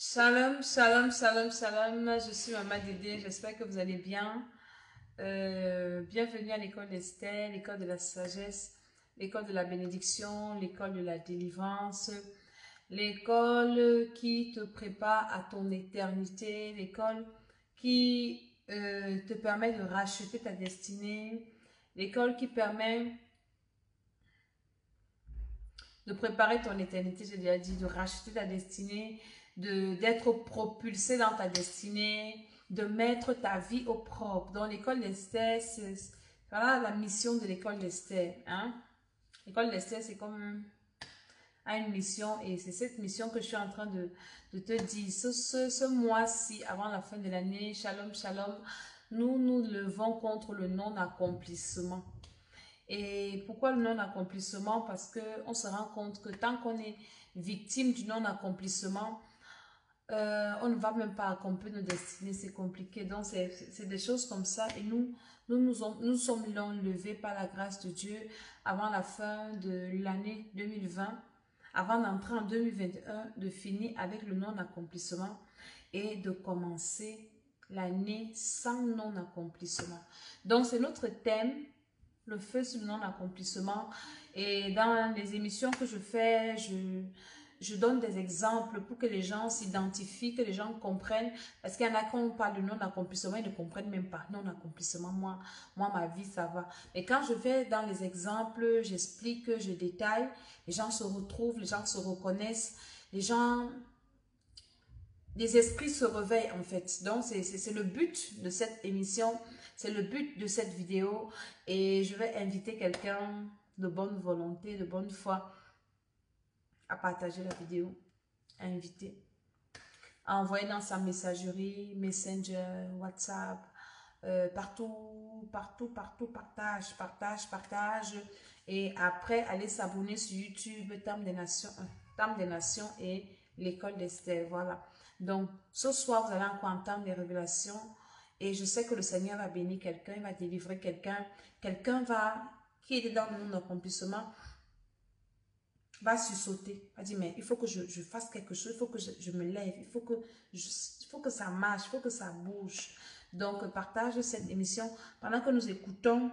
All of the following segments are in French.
Shalom, shalom, shalom, shalom. Je suis Maman Dédé. J'espère que vous allez bien. Bienvenue à l'école d'Esther, l'école de la sagesse, l'école de la bénédiction, l'école de la délivrance, l'école qui te prépare à ton éternité, l'école qui te permet de racheter ta destinée, l'école qui permet de préparer ton éternité, j'ai déjà dit, de racheter ta destinée, d'être propulsé dans ta destinée, de mettre ta vie au propre. Donc l'école d'Esther, c'est voilà la mission de l'école d'Esther. Hein? L'école d'Esther, c'est comme une mission et c'est cette mission que je suis en train de te dire. Ce mois-ci, avant la fin de l'année, shalom, shalom, nous nous levons contre le non-accomplissement. Et pourquoi le non-accomplissement? Parce qu'on se rend compte que tant qu'on est victime du non-accomplissement, on ne va même pas accomplir nos destinées, c'est compliqué. Donc, c'est des choses comme ça. Et nous sommes levés par la grâce de Dieu avant la fin de l'année 2020, avant d'entrer en 2021, de finir avec le non-accomplissement et de commencer l'année sans non-accomplissement. Donc, c'est notre thème. Le feu sur le non-accomplissement. Et dans les émissions que je fais, je donne des exemples pour que les gens s'identifient, que les gens comprennent. Parce qu'il y en a quand on parle de non-accomplissement, ils ne comprennent même pas. Non-accomplissement, moi, ma vie, ça va. Mais quand je vais dans les exemples, j'explique, je détaille, les gens se retrouvent, les gens se reconnaissent, les esprits se réveillent en fait. Donc, c'est le but de cette émission. C'est le but de cette vidéo et je vais inviter quelqu'un de bonne volonté, de bonne foi à partager la vidéo, à inviter, à envoyer dans sa messagerie, Messenger, WhatsApp, partout, partage et après aller s'abonner sur YouTube, Tam des Nations et l'école d'Esther, voilà. Donc, ce soir, vous allez encore entendre des révélations. Et je sais que le Seigneur va bénir quelqu'un, il va délivrer quelqu'un. Quelqu'un qui est dans le non-accomplissement, va sursauter. Va dire, mais il faut que je fasse quelque chose, il faut que je me lève, il faut que ça marche, il faut que ça bouge. Donc, partage cette émission pendant que nous écoutons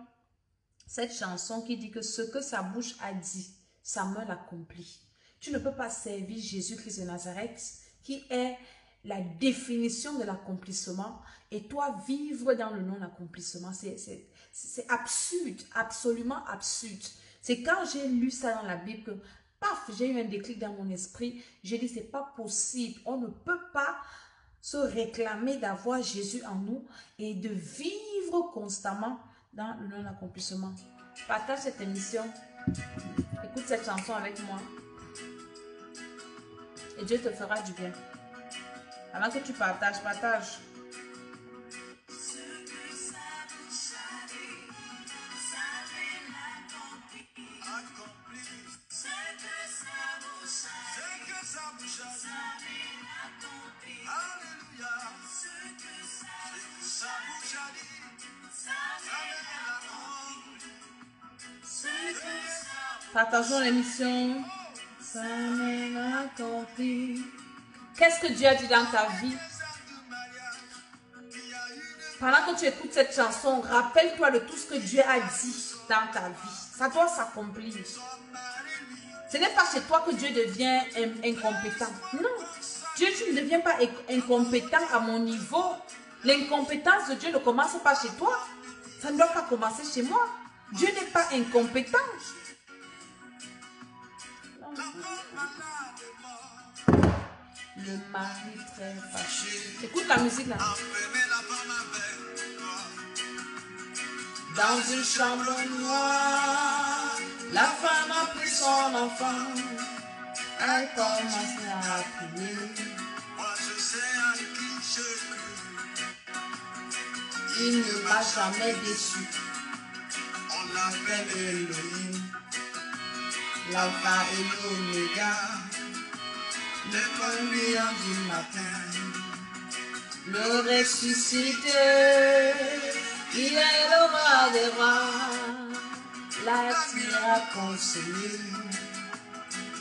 cette chanson qui dit que ce que sa bouche a dit, sa main l'accomplit. Tu ne peux pas servir Jésus-Christ de Nazareth, qui est la définition de l'accomplissement, et toi vivre dans le non-accomplissement. C'est absurde, absolument absurde. C'est quand j'ai lu ça dans la Bible que, paf, j'ai eu un déclic dans mon esprit. J'ai dit, c'est pas possible. On ne peut pas se réclamer d'avoir Jésus en nous et de vivre constamment dans le non-accomplissement. Partage cette émission. Écoute cette chanson avec moi. Et Dieu te fera du bien. Avant que tu partages, partage. Partageons l'émission. Ça m'est accompli. Qu'est-ce que Dieu a dit dans ta vie? Pendant que tu écoutes cette chanson, rappelle-toi de tout ce que Dieu a dit dans ta vie. Ça doit s'accomplir. Ce n'est pas chez toi que Dieu devient incompétent. Non. Dieu, tu ne deviens pas incompétent à mon niveau. L'incompétence de Dieu ne commence pas chez toi. Ça ne doit pas commencer chez moi. Dieu n'est pas incompétent. Le mari très fâché. Écoute la musique là. Dans une chambre noire, la femme a pris son enfant. Elle commence à crier. Moi je sais à qui je crie. Il ne m'a jamais déçu. On l'appelle Elohim, l'alpha et l'oméga, le premier du matin, le ressuscité. Il est le roi des rois, la tira conseillée,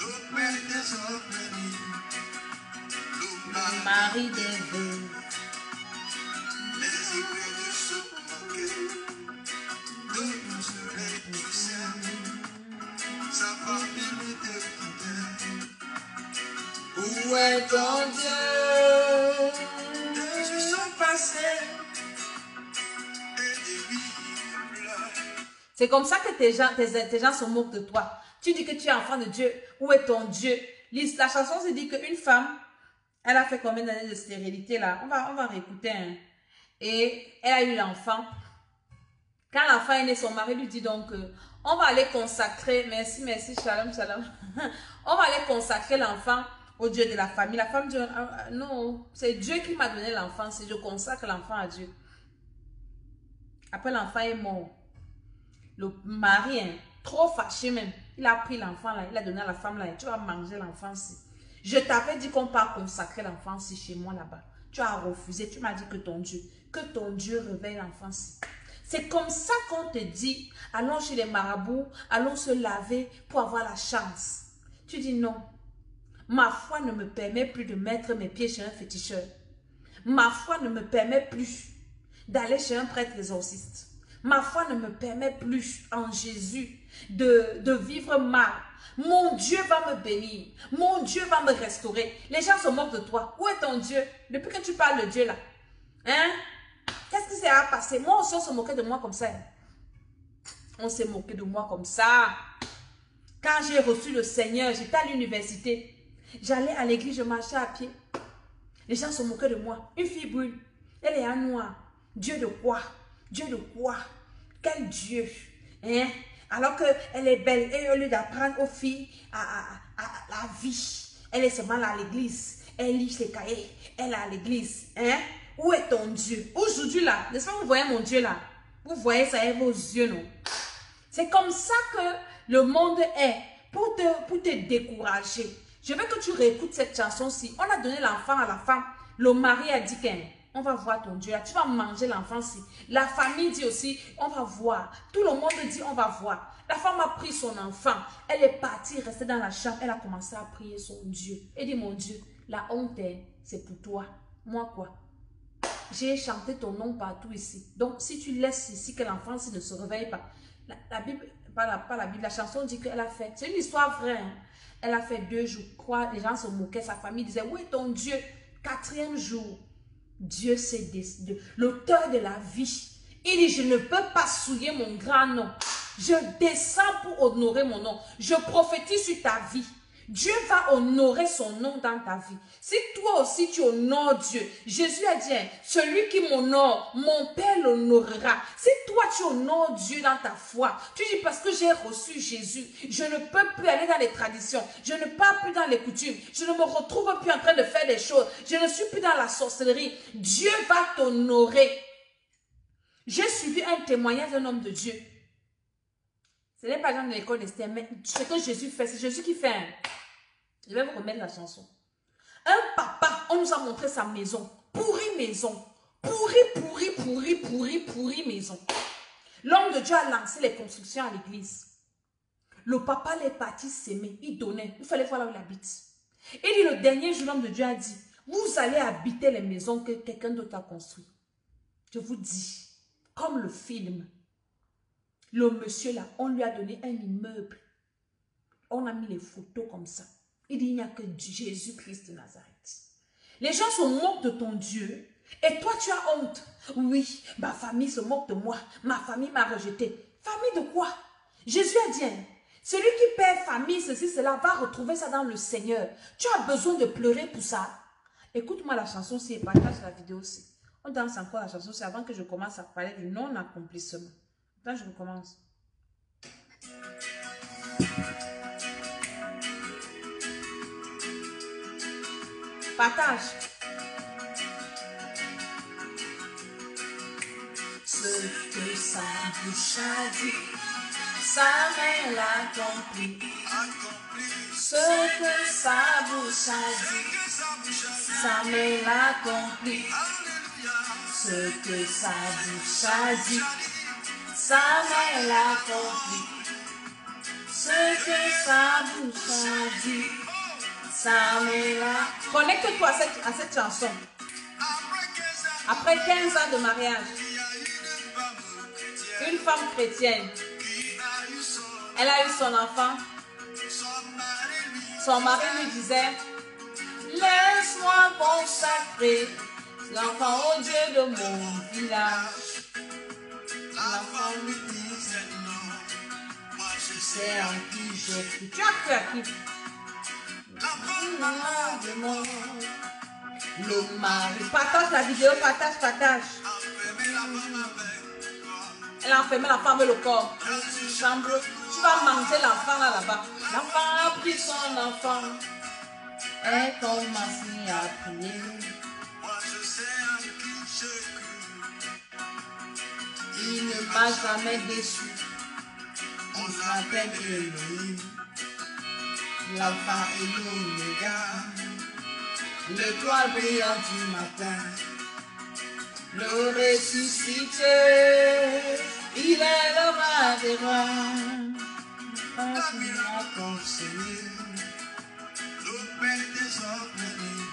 le père des orphelins, Marie des vœux. Les hypocrites se moquaient de tout soleil du ciel. Sa famille était fidèle. Où est ton Dieu? Les yeux sont passés et des vies pleurent. C'est comme ça que tes gens se moquent de toi. Tu dis que tu es enfant de Dieu. Où est ton Dieu? La chanson se dit qu'une femme, elle a fait combien d'années de stérilité là? On va réécouter. Hein. Et elle a eu l'enfant. Quand l'enfant est né, son mari lui dit donc, on va aller consacrer, merci, shalom, shalom. On va aller consacrer l'enfant au Dieu de la famille. La femme dit, non, c'est Dieu qui m'a donné l'enfant, si je consacre l'enfant à Dieu. Après, l'enfant est mort. Le mari, hein, trop fâché même, il a pris l'enfant là, il a donné à la femme là, et tu vas manger l'enfant-ci. Je t'avais dit qu'on part consacrer l'enfant-ci chez moi là-bas. Tu as refusé, tu m'as dit que ton Dieu réveille l'enfant-ci. C'est comme ça qu'on te dit, allons chez les marabouts, allons se laver pour avoir la chance. Tu dis non, ma foi ne me permet plus de mettre mes pieds chez un féticheur. Ma foi ne me permet plus d'aller chez un prêtre exorciste. Ma foi ne me permet plus en Jésus de vivre mal. Mon Dieu va me bénir. Mon Dieu va me restaurer. Les gens se moquent de toi. Où est ton Dieu? Depuis que tu parles de Dieu là. Hein? Qu'est-ce qui s'est passé? Moi aussi, on se moquait de moi comme ça. On s'est moqué de moi comme ça. Quand j'ai reçu le Seigneur, j'étais à l'université. J'allais à l'église, je marchais à pied. Les gens se moquaient de moi. Une fille brune. Elle est en noir. Dieu de quoi? Dieu de quoi? Quel Dieu? Hein? Alors qu'elle est belle. Et au lieu d'apprendre aux filles à la vie, elle est seulement à l'église. Elle lit ses cahiers. Elle est à l'église. Hein? Où est ton Dieu? Aujourd'hui là, n'est-ce pas, vous voyez mon Dieu là? Vous voyez ça avec vos yeux, non? C'est comme ça que le monde est. Pour te décourager. Je veux que tu réécoutes cette chanson-ci. On a donné l'enfant à la femme. Le mari a dit qu'on va voir ton Dieu là. Tu vas manger l'enfant-ci. La famille dit aussi, on va voir. Tout le monde dit, on va voir. La femme a pris son enfant. Elle est partie, restée dans la chambre. Elle a commencé à prier son Dieu. Elle dit, mon Dieu, la honte, c'est pour toi. Moi quoi? J'ai chanté ton nom partout ici. Donc, si tu laisses ici que l'enfant ne se réveille pas, la Bible, pas la Bible, la chanson dit qu'elle a fait, c'est une histoire vraie, hein. Elle a fait 2 jours, quoi, les gens se moquaient, sa famille disait, où est ton Dieu? 4e jour, Dieu s'est décidé, l'auteur de la vie. Il dit, je ne peux pas souiller mon grand nom. Je descends pour honorer mon nom. Je prophétise sur ta vie. Dieu va honorer son nom dans ta vie. Si toi aussi tu honores Dieu, Jésus a dit, celui qui m'honore, mon Père l'honorera. Si toi tu honores Dieu dans ta foi, tu dis parce que j'ai reçu Jésus, je ne peux plus aller dans les traditions, je ne pars plus dans les coutumes, je ne me retrouve plus en train de faire des choses, je ne suis plus dans la sorcellerie. Dieu va t'honorer. J'ai suivi un témoignage d'un homme de Dieu. Ce n'est pas dans l'école d'Esther, mais ce que Jésus fait, c'est Jésus qui fait. Je vais vous remettre la chanson. Un papa, on nous a montré sa maison. Pourrie maison. Pourrie maison. L'homme de Dieu a lancé les constructions à l'église. Le papa est parti s'aimer. Il donnait. Il fallait voir là où il habite. Et dit, le dernier jour, l'homme de Dieu a dit, vous allez habiter les maisons que quelqu'un d'autre a construites. Je vous dis, comme le film. Le monsieur là, on lui a donné un immeuble. On a mis les photos comme ça. Il dit, il n'y a que Jésus-Christ de Nazareth. Les gens se moquent de ton Dieu et toi tu as honte. Oui, ma famille se moque de moi. Ma famille m'a rejeté. Famille de quoi? Jésus a dit, celui qui perd famille, ceci, cela, va retrouver ça dans le Seigneur. Tu as besoin de pleurer pour ça. Écoute-moi la chanson aussi et partage la vidéo aussi. On danse encore la chanson aussi avant que je commence à parler du non-accomplissement. Là, je recommence. Partage. Ce que sa bouche a dit, sa main l'a accompli. Ce que sa bouche a dit, sa main l'a accompli. Ce que sa bouche a dit, sa main l'a accompli. Ce que sa bouche a dit, Connecte-toi à cette chanson. Après 15 ans de mariage, une femme chrétienne, elle a eu son enfant. Son mari lui disait, laisse-moi consacrer l'enfant au Dieu de mon village. L'enfant lui disait, non, moi je sais en qui je crie. Tu as cru à qui? Le mari. Partage la vidéo, partage. Elle a enfermé l'enfant avec le corps. Chambre. Tu vas manger l'enfant là-bas. L'enfant a pris son enfant. Et commencé à prier. Moi je sais en qui je crie. Il ne m'a jamais déçu. On s'appelle Elohim. L'alpha et l'oméga. L'étoile brillante du matin. Le ressuscité. Il est le roi des rois. Qui m'a conseillé. Le père des orphelins.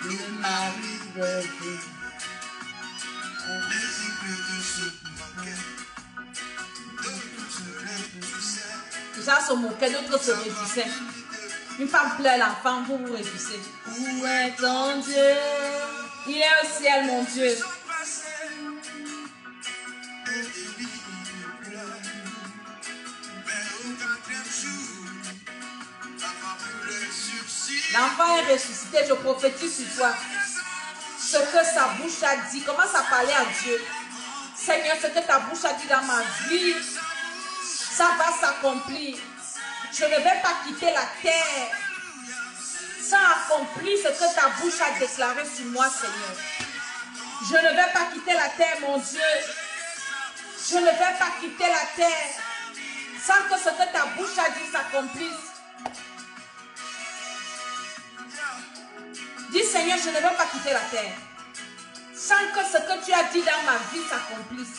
Le mari de Dieu. Les éclats de ce moquet. D'autres se réjouissaient. Ça se moquait, d'autres se réjouissaient. Une femme pleure l'enfant, vous vous réjouissez. Où est ton Dieu? Il est au ciel, mon Dieu. L'enfant est ressuscité, je prophétise sur toi. Ce que sa bouche a dit, commence à parler à Dieu. Seigneur, ce que ta bouche a dit dans ma vie, ça va s'accomplir. Je ne vais pas quitter la terre sans accomplir ce que ta bouche a déclaré sur moi, Seigneur. Je ne vais pas quitter la terre, mon Dieu. Je ne vais pas quitter la terre sans que ce que ta bouche a dit s'accomplisse. Dis, Seigneur, je ne vais pas quitter la terre sans que ce que tu as dit dans ma vie s'accomplisse.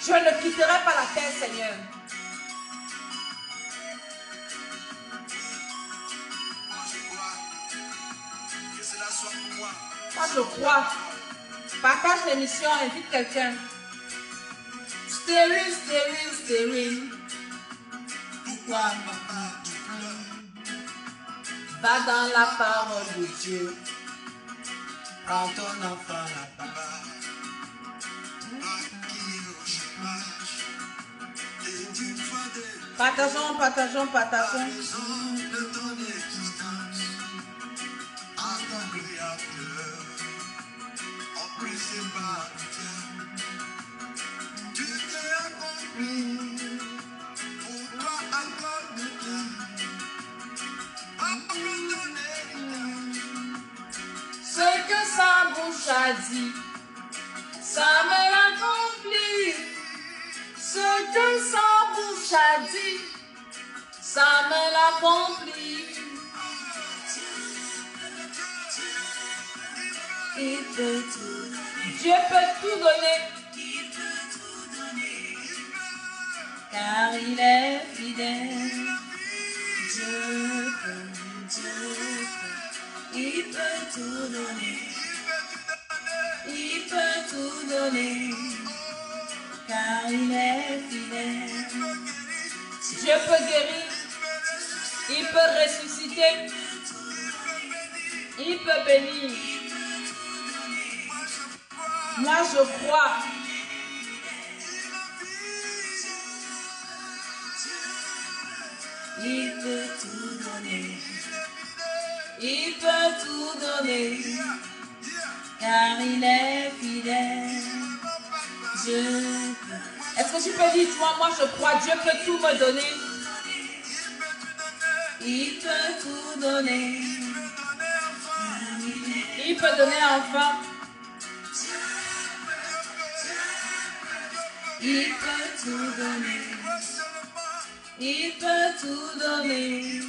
Je ne quitterai pas la terre, Seigneur. Moi, je crois. Partage l'émission, invite quelqu'un. Stérile. Pourquoi maman tu pleures? Va dans la parole de Dieu. Prends ton enfant là-bas. Partageons. Tu t'es accompli pour toi encore du temps. Ce que sa bouche a dit, ça me l'accomplit. Ce que sa bouche a dit, ça me l'accomplit. Il peut tout donner. Dieu peut tout donner. Car il est fidèle. Dieu peut. Il peut tout donner. Il peut tout donner. Car il est fidèle. Dieu peut guérir. Il peut ressusciter. Il peut bénir. Moi, je crois. Il peut tout donner. Il peut tout donner. Car il est fidèle. Dieu peut. Est-ce que tu peux dire, moi, je crois, Dieu peut tout me donner. Il peut tout donner. Il peut donner enfant. Il peut tout donner. Il peut tout donner.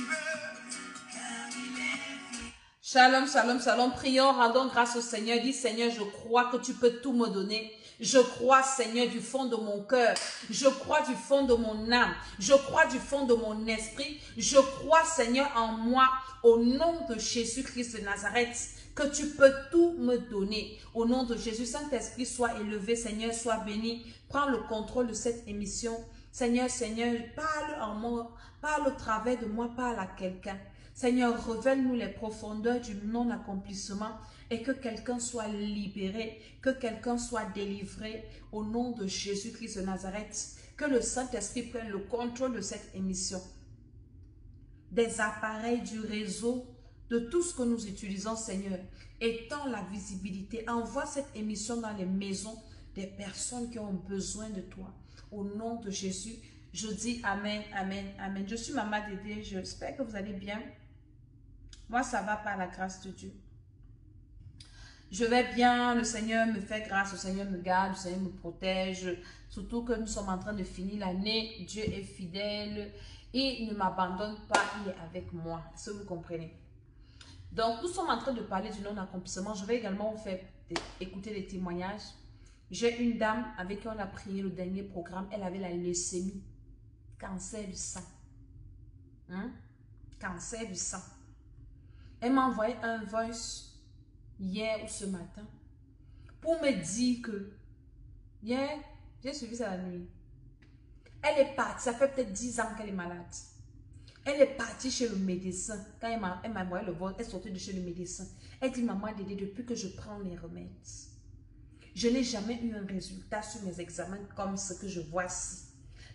Shalom. Prions, rendons grâce au Seigneur. Dis, Seigneur, je crois que tu peux tout me donner. Je crois, Seigneur, du fond de mon cœur. Je crois du fond de mon âme. Je crois du fond de mon esprit. Je crois, Seigneur, en moi, au nom de Jésus-Christ de Nazareth, que tu peux tout me donner. Au nom de Jésus, Saint-Esprit, sois élevé, Seigneur, sois béni. Prends le contrôle de cette émission. Seigneur, Seigneur, parle en moi, parle au travers de moi, parle à quelqu'un. Seigneur, révèle-nous les profondeurs du non-accomplissement et que quelqu'un soit libéré, que quelqu'un soit délivré au nom de Jésus-Christ de Nazareth. Que le Saint-Esprit prenne le contrôle de cette émission, des appareils, du réseau, de tout ce que nous utilisons, Seigneur. Étends la visibilité, envoie cette émission dans les maisons des personnes qui ont besoin de toi. Au nom de Jésus, je dis Amen, Amen, Amen. Je suis Maman Dédé, j'espère que vous allez bien. Moi, ça va par la grâce de Dieu. Je vais bien, le Seigneur me fait grâce, le Seigneur me garde, le Seigneur me protège. Surtout que nous sommes en train de finir l'année. Dieu est fidèle et il ne m'abandonne pas, il est avec moi. Est-ce que vous comprenez? Donc, nous sommes en train de parler du non-accomplissement. Je vais également vous faire écouter des témoignages. J'ai une dame avec qui on a prié le dernier programme. Elle avait la leucémie, cancer du sang. Cancer du sang. Elle m'a envoyé un voice hier ou ce matin pour me dire que hier, j'ai suivi ça la nuit. Elle est partie, ça fait peut-être 10 ans qu'elle est malade. Elle est partie chez le médecin. Quand elle m'a envoyé le vote, elle sortait de chez le médecin. Elle dit, maman Dédé, depuis que je prends les remèdes, je n'ai jamais eu un résultat sur mes examens comme ce que je vois ici.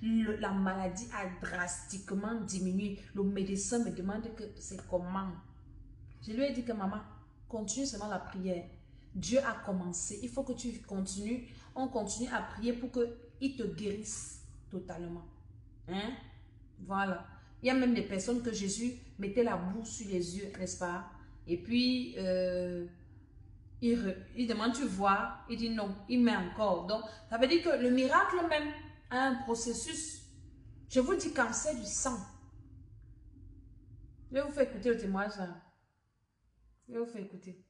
La maladie a drastiquement diminué. Le médecin me demande que c'est comment. Je lui ai dit que maman, continue seulement la prière. Dieu a commencé. Il faut que tu continues. On continue à prier pour qu'il te guérisse totalement. Hein? Voilà. Il y a même des personnes que Jésus mettait la boue sur les yeux, n'est-ce pas? Et puis, il demande, tu vois? Il dit non, il met encore. Donc, ça veut dire que le miracle même a un processus. Je vous dis cancer du sang. Je vais vous faire écouter le témoignage là. Je vais vous faire écouter.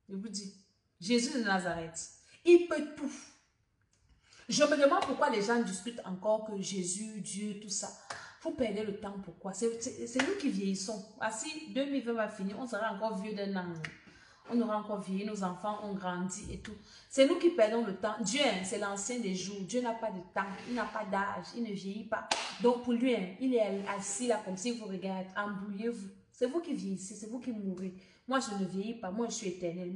Je vous dis, Jésus de Nazareth, il peut tout. Je me demande pourquoi les gens discutent encore que Jésus, Dieu, tout ça. Vous perdez le temps, pourquoi? C'est nous qui vieillissons. Ah, si 2020 va finir, on sera encore vieux d'un an. On aura encore vieilli, nos enfants ont grandi et tout. C'est nous qui perdons le temps. Dieu, c'est l'ancien des jours. Dieu n'a pas de temps, il n'a pas d'âge, il ne vieillit pas. Donc pour lui, il est assis là comme si vous regardez, embrouillez-vous. C'est vous qui vieillissez, c'est vous qui mourrez. Moi, je ne vieillis pas, moi je suis éternel.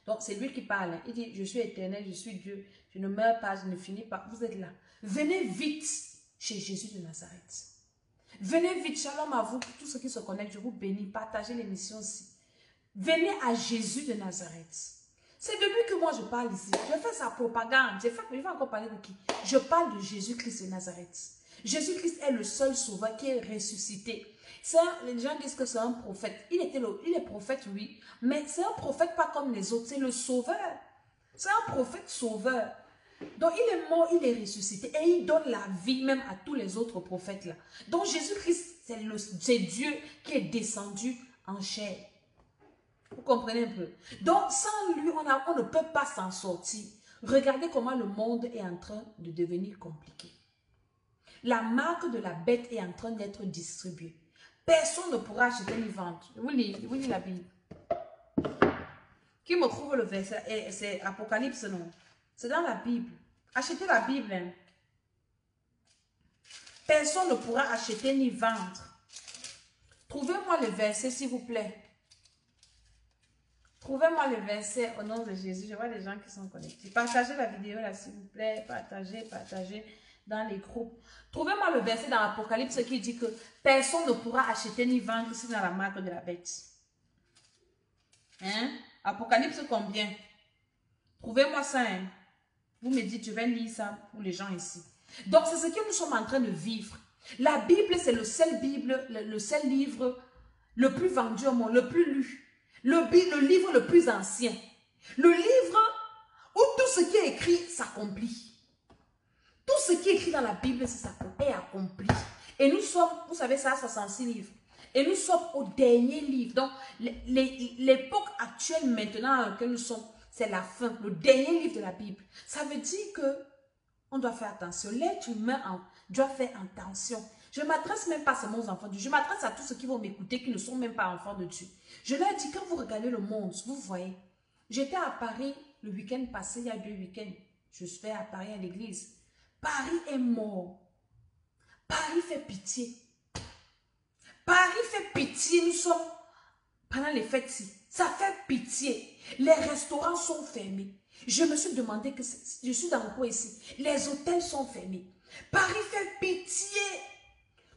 Donc c'est lui qui parle. Il dit, je suis éternel, je suis Dieu. Je ne meurs pas, je ne finis pas. Vous êtes là. Venez vite chez Jésus de Nazareth. Venez vite, shalom à vous, tous ceux qui se connectent, je vous bénis, partagez l'émission aussi. Venez à Jésus de Nazareth. C'est depuis que moi je parle ici. Je fais sa propagande. Je vais encore parler de qui? Je parle de Jésus-Christ de Nazareth. Jésus-Christ est le seul sauveur qui est ressuscité. Les gens disent que c'est un prophète. Il est prophète, oui, mais c'est un prophète pas comme les autres. C'est le sauveur. C'est un prophète sauveur. Donc, il est mort, il est ressuscité et il donne la vie même à tous les autres prophètes là. Donc, Jésus-Christ, c'est Dieu qui est descendu en chair. Vous comprenez un peu? Donc, sans lui, on ne peut pas s'en sortir. Regardez comment le monde est en train de devenir compliqué. La marque de la bête est en train d'être distribuée. Personne ne pourra acheter ni vendre. Vous lisez la Bible. Qui me trouve le verset? C'est Apocalypse, non? C'est dans la Bible. Achetez la Bible. Hein. Personne ne pourra acheter ni vendre. Trouvez-moi le verset, s'il vous plaît. Trouvez-moi le verset au nom de Jésus. Je vois des gens qui sont connectés. Partagez la vidéo là, s'il vous plaît. Partagez dans les groupes. Trouvez-moi le verset dans l'Apocalypse qui dit que personne ne pourra acheter ni vendre si dans la marque de la bête. Hein? Apocalypse combien? Trouvez-moi ça. Hein? Vous me dites, je vais lire ça pour les gens ici. Donc, c'est ce que nous sommes en train de vivre. La Bible, c'est le seul livre le plus vendu au monde, le plus lu. Le livre le plus ancien. Le livre où tout ce qui est écrit s'accomplit. Tout ce qui est écrit dans la Bible est accompli. Et nous sommes, vous savez, ça a 66 livres. Et nous sommes au dernier livre. Donc, l'époque actuelle maintenant dans laquelle nous sommes, c'est la fin, le dernier livre de la Bible. Ça veut dire que on doit faire attention. L'être humain doit faire attention. Je ne m'adresse même pas seulement aux enfants de Dieu. Je m'adresse à tous ceux qui vont m'écouter, qui ne sont même pas enfants de Dieu. Je leur dis, quand vous regardez le monde, vous voyez, j'étais à Paris le week-end passé, il y a 2 week-ends. Je suis à Paris à l'église. Paris est mort. Paris fait pitié. Paris fait pitié. Nous sommes pendant les fêtes-ci. Ça fait pitié. Les restaurants sont fermés. Je me suis demandé que je suis dans le coin ici. Les hôtels sont fermés. Paris fait pitié.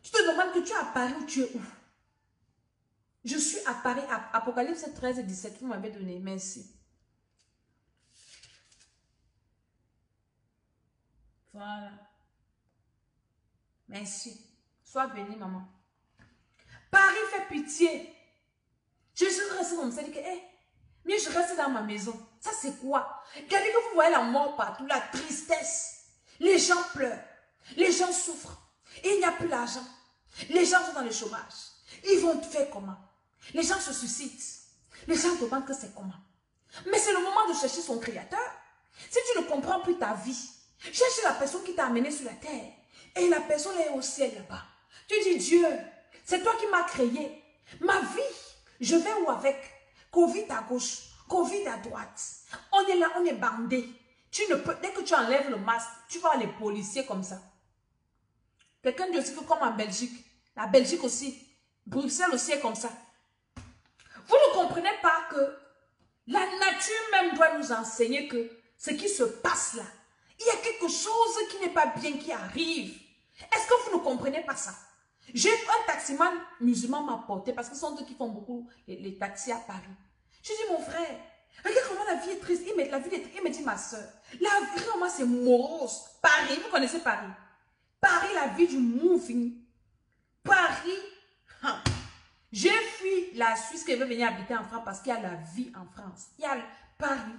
Tu te demandes que tu es à Paris ou tu es où? Je suis à Paris, à Apocalypse 13 et 17, vous m'avez donné. Merci. Voilà. Merci. Sois bénie, maman. Paris fait pitié. Je suis restée comme ça, je dis que, mais je reste dans ma maison. Ça, c'est quoi? Regardez que vous voyez la mort partout, la tristesse. Les gens pleurent. Les gens souffrent. Et il n'y a plus d'argent. Les gens sont dans le chômage. Ils vont faire comment? Les gens se suicident. Les gens demandent que c'est comment? Mais c'est le moment de chercher son créateur. Si tu ne comprends plus ta vie, cherche la personne qui t'a amené sur la terre. Et la personne est au ciel là-bas. Tu dis, Dieu, c'est toi qui m'as créé. Ma vie, je vais où avec? Covid à gauche, Covid à droite. On est là, on est bandé. Tu ne peux, dès que tu enlèves le masque, tu vois les policiers comme ça. Quelqu'un dit aussi que comme en Belgique, la Belgique aussi, Bruxelles aussi est comme ça. Vous ne comprenez pas que la nature même doit nous enseigner que ce qui se passe là, il y a quelque chose qui n'est pas bien qui arrive. Est-ce que vous ne comprenez pas ça? J'ai un taximan musulman m'a porté parce que ce sont eux qui font beaucoup les taxis à Paris. Je dis, mon frère, regarde comment la vie est triste. Il me dit, ma soeur, la vie, vraiment, c'est morose. Paris, vous connaissez Paris? Paris, la vie du moving. Paris, j'ai fui la Suisse qui veut venir habiter en France parce qu'il y a la vie en France. Il y a Paris.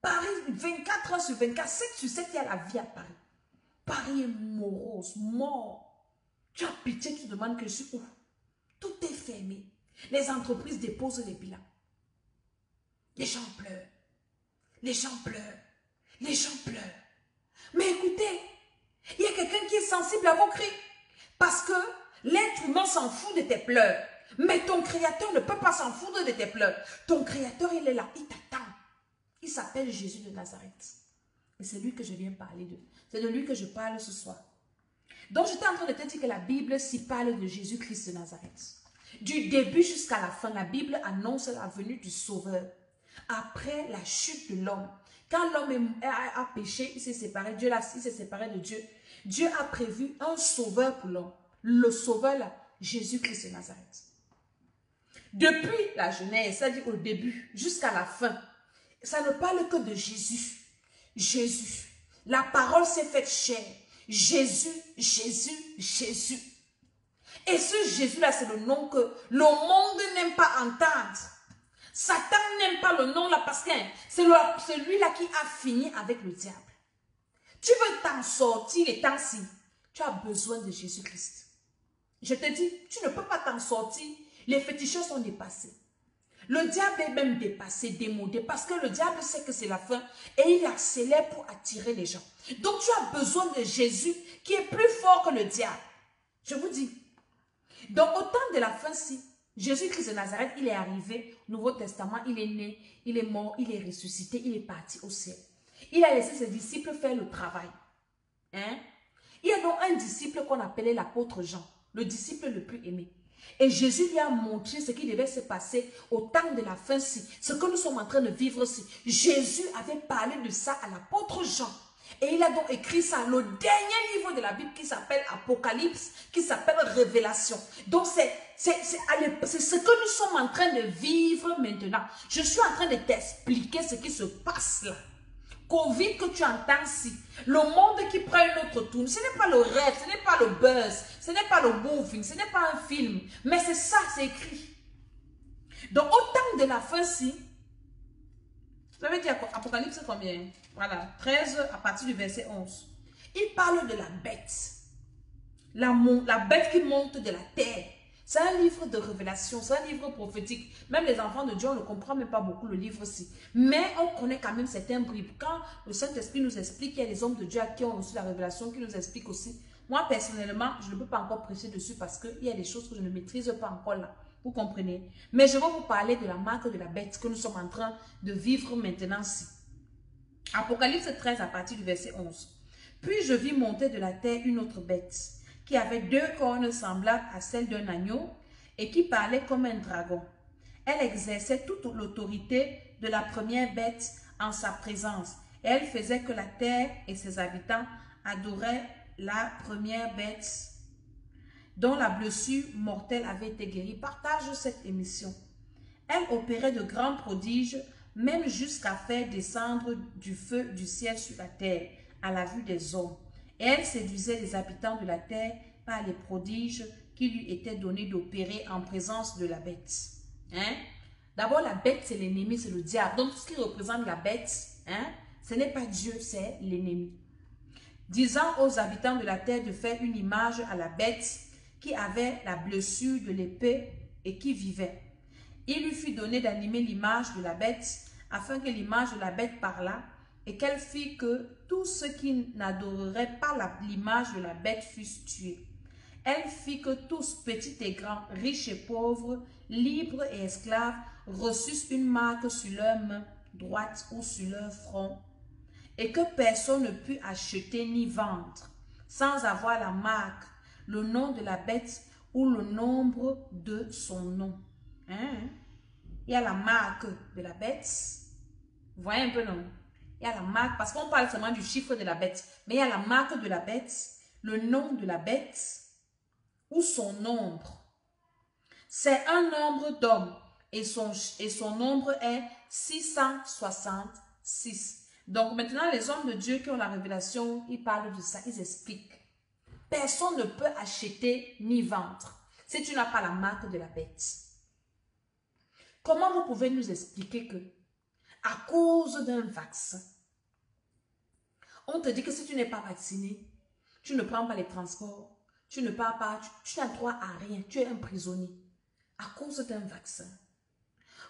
Paris, 24 heures sur 24, 7 sur 7, il y a la vie à Paris. Paris est morose, mort. Tu as pitié, tu te demandes que je suis où? Tout est fermé. Les entreprises déposent les bilans. Les gens pleurent. Les gens pleurent. Les gens pleurent. Mais écoutez, il y a quelqu'un qui est sensible à vos cris. Parce que l'être humain s'en fout de tes pleurs. Mais ton créateur ne peut pas s'en foutre de tes pleurs. Ton créateur, il est là, il t'attend. Il s'appelle Jésus de Nazareth. Et c'est lui que je viens parler de. C'est de lui que je parle ce soir. Donc, j'étais en train de te dire que la Bible s'y parle de Jésus-Christ de Nazareth. Du début jusqu'à la fin, la Bible annonce la venue du Sauveur. Après la chute de l'homme, quand l'homme a péché, il s'est séparé, il s'est séparé de Dieu. Dieu a prévu un sauveur pour l'homme. Le sauveur là, Jésus-Christ de Nazareth. Depuis la Genèse, c'est-à-dire au début jusqu'à la fin, ça ne parle que de Jésus. Jésus. La parole s'est faite chair. Jésus, Jésus, Jésus. Et ce Jésus-là, c'est le nom que le monde n'aime pas entendre. Satan n'aime pas le nom là parce que c'est celui-là qui a fini avec le diable. Tu veux t'en sortir les temps-ci, tu as besoin de Jésus-Christ. Je te dis, tu ne peux pas t'en sortir. Les féticheurs sont dépassés. Le diable est même dépassé, démodé, parce que le diable sait que c'est la fin et il accélère pour attirer les gens. Donc tu as besoin de Jésus qui est plus fort que le diable. Je vous dis. Donc au temps de la fin-ci, Jésus-Christ de Nazareth, il est arrivé au Nouveau Testament, il est né, il est mort, il est ressuscité, il est parti au ciel. Il a laissé ses disciples faire le travail. Hein? Il y a donc un disciple qu'on appelait l'apôtre Jean, le disciple le plus aimé. Et Jésus lui a montré ce qui devait se passer au temps de la fin-ci, ce que nous sommes en train de vivre-ci. Jésus avait parlé de ça à l'apôtre Jean. Et il a donc écrit ça, le dernier livre de la Bible qui s'appelle Apocalypse, qui s'appelle Révélation. Donc c'est ce que nous sommes en train de vivre maintenant. Je suis en train de t'expliquer ce qui se passe là. Covid que tu entends ici, le monde qui prend une autre tourne, ce n'est pas le rêve, ce n'est pas le buzz, ce n'est pas le moving, ce n'est pas un film, mais c'est ça, c'est écrit. Donc au temps de la fin-ci, vous avez dit Apocalypse combien? Voilà, 13 à partir du verset 11. Il parle de la bête. La bête qui monte de la terre. C'est un livre de révélation, c'est un livre prophétique. Même les enfants de Dieu, on ne comprend même pas beaucoup le livre-ci. Mais on connaît quand même certains bribes. Quand le Saint-Esprit nous explique, il y a les hommes de Dieu qui ont reçu la révélation, qui nous expliquent aussi. Moi, personnellement, je ne peux pas encore prêcher dessus parce qu'il y a des choses que je ne maîtrise pas encore là. Vous comprenez? Mais je vais vous parler de la marque de la bête que nous sommes en train de vivre maintenant-ci. Apocalypse 13 à partir du verset 11. Puis je vis monter de la terre une autre bête, qui avait 2 cornes semblables à celles d'un agneau et qui parlait comme un dragon. Elle exerçait toute l'autorité de la première bête en sa présence. Et elle faisait que la terre et ses habitants adoraient la première bête dont la blessure mortelle avait été guérie. Partage cette émission. Elle opérait de grands prodiges, même jusqu'à faire descendre du feu du ciel sur la terre, à la vue des hommes. Et elle séduisait les habitants de la terre par les prodiges qui lui étaient donnés d'opérer en présence de la bête. Hein? D'abord, la bête, c'est l'ennemi, c'est le diable. Donc, tout ce qui représente la bête, hein, ce n'est pas Dieu, c'est l'ennemi. Disant aux habitants de la terre de faire une image à la bête qui avait la blessure de l'épée et qui vivait. Il lui fut donné d'animer l'image de la bête, afin que l'image de la bête parlât, et qu'elle fit que tous ceux qui n'adoreraient pas l'image de la bête fussent tués. Elle fit que tous, petits et grands, riches et pauvres, libres et esclaves, reçussent une marque sur leur main droite ou sur leur front, et que personne ne put acheter ni vendre, sans avoir la marque, le nom de la bête ou le nombre de son nom. Hein? Il y a la marque de la bête. Vous voyez un peu, non? Il y a la marque, parce qu'on parle seulement du chiffre de la bête, mais il y a la marque de la bête, le nom de la bête ou son nombre. C'est un nombre d'hommes et son nombre est 666. Donc maintenant, les hommes de Dieu qui ont la révélation, ils parlent de ça, ils expliquent. Personne ne peut acheter ni vendre si tu n'as pas la marque de la bête. Comment vous pouvez nous expliquer que à cause d'un vaccin, on te dit que si tu n'es pas vacciné, tu ne prends pas les transports, tu ne pars pas, tu n'as droit à rien, tu es un prisonnier à cause d'un vaccin.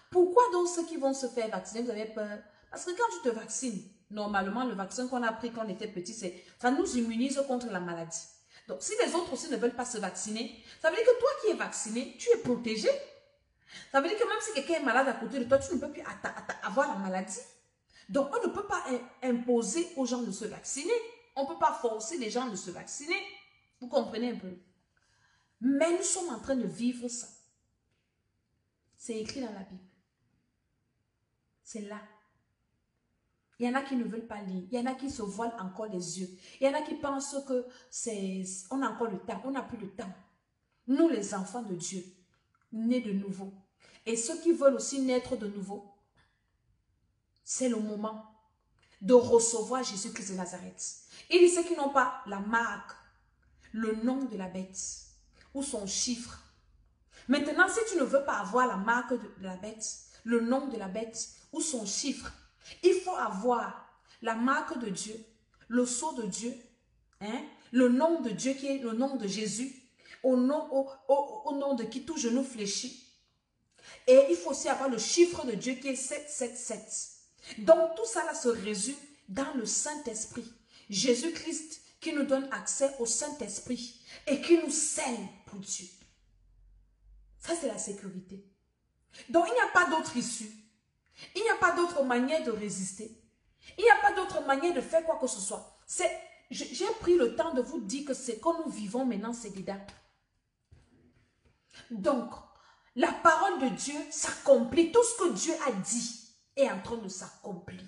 Pourquoi donc ceux qui vont se faire vacciner, vous avez peur? Parce que quand tu te vaccines, normalement le vaccin qu'on a pris quand on était petit, ça nous immunise contre la maladie. Donc si les autres aussi ne veulent pas se vacciner, ça veut dire que toi qui es vacciné, tu es protégé. Ça veut dire que même si quelqu'un est malade à côté de toi, tu ne peux plus avoir la maladie. Donc, on ne peut pas imposer aux gens de se vacciner. On ne peut pas forcer les gens de se vacciner. Vous comprenez un peu? Mais nous sommes en train de vivre ça. C'est écrit dans la Bible. C'est là. Il y en a qui ne veulent pas lire. Il y en a qui se voilent encore les yeux. Il y en a qui pensent que on a encore le temps. On n'a plus le temps. Nous, les enfants de Dieu, nés de nouveau. Et ceux qui veulent aussi naître de nouveau, c'est le moment de recevoir Jésus-Christ de Nazareth. Il dit ceux qui n'ont pas la marque, le nom de la bête ou son chiffre. Maintenant, si tu ne veux pas avoir la marque de la bête, le nom de la bête ou son chiffre, il faut avoir la marque de Dieu, le sceau de Dieu, hein, le nom de Dieu qui est le nom de Jésus, au nom de qui tout genou fléchit. Et il faut aussi avoir le chiffre de Dieu qui est 777. Donc tout ça là se résume dans le Saint-Esprit. Jésus-Christ qui nous donne accès au Saint-Esprit et qui nous scelle pour Dieu. Ça c'est la sécurité. Donc il n'y a pas d'autre issue. Il n'y a pas d'autre manière de résister. Il n'y a pas d'autre manière de faire quoi que ce soit. J'ai pris le temps de vous dire que ce que nous vivons maintenant, c'est dedans. Donc, la parole de Dieu s'accomplit. Tout ce que Dieu a dit est en train de s'accomplir.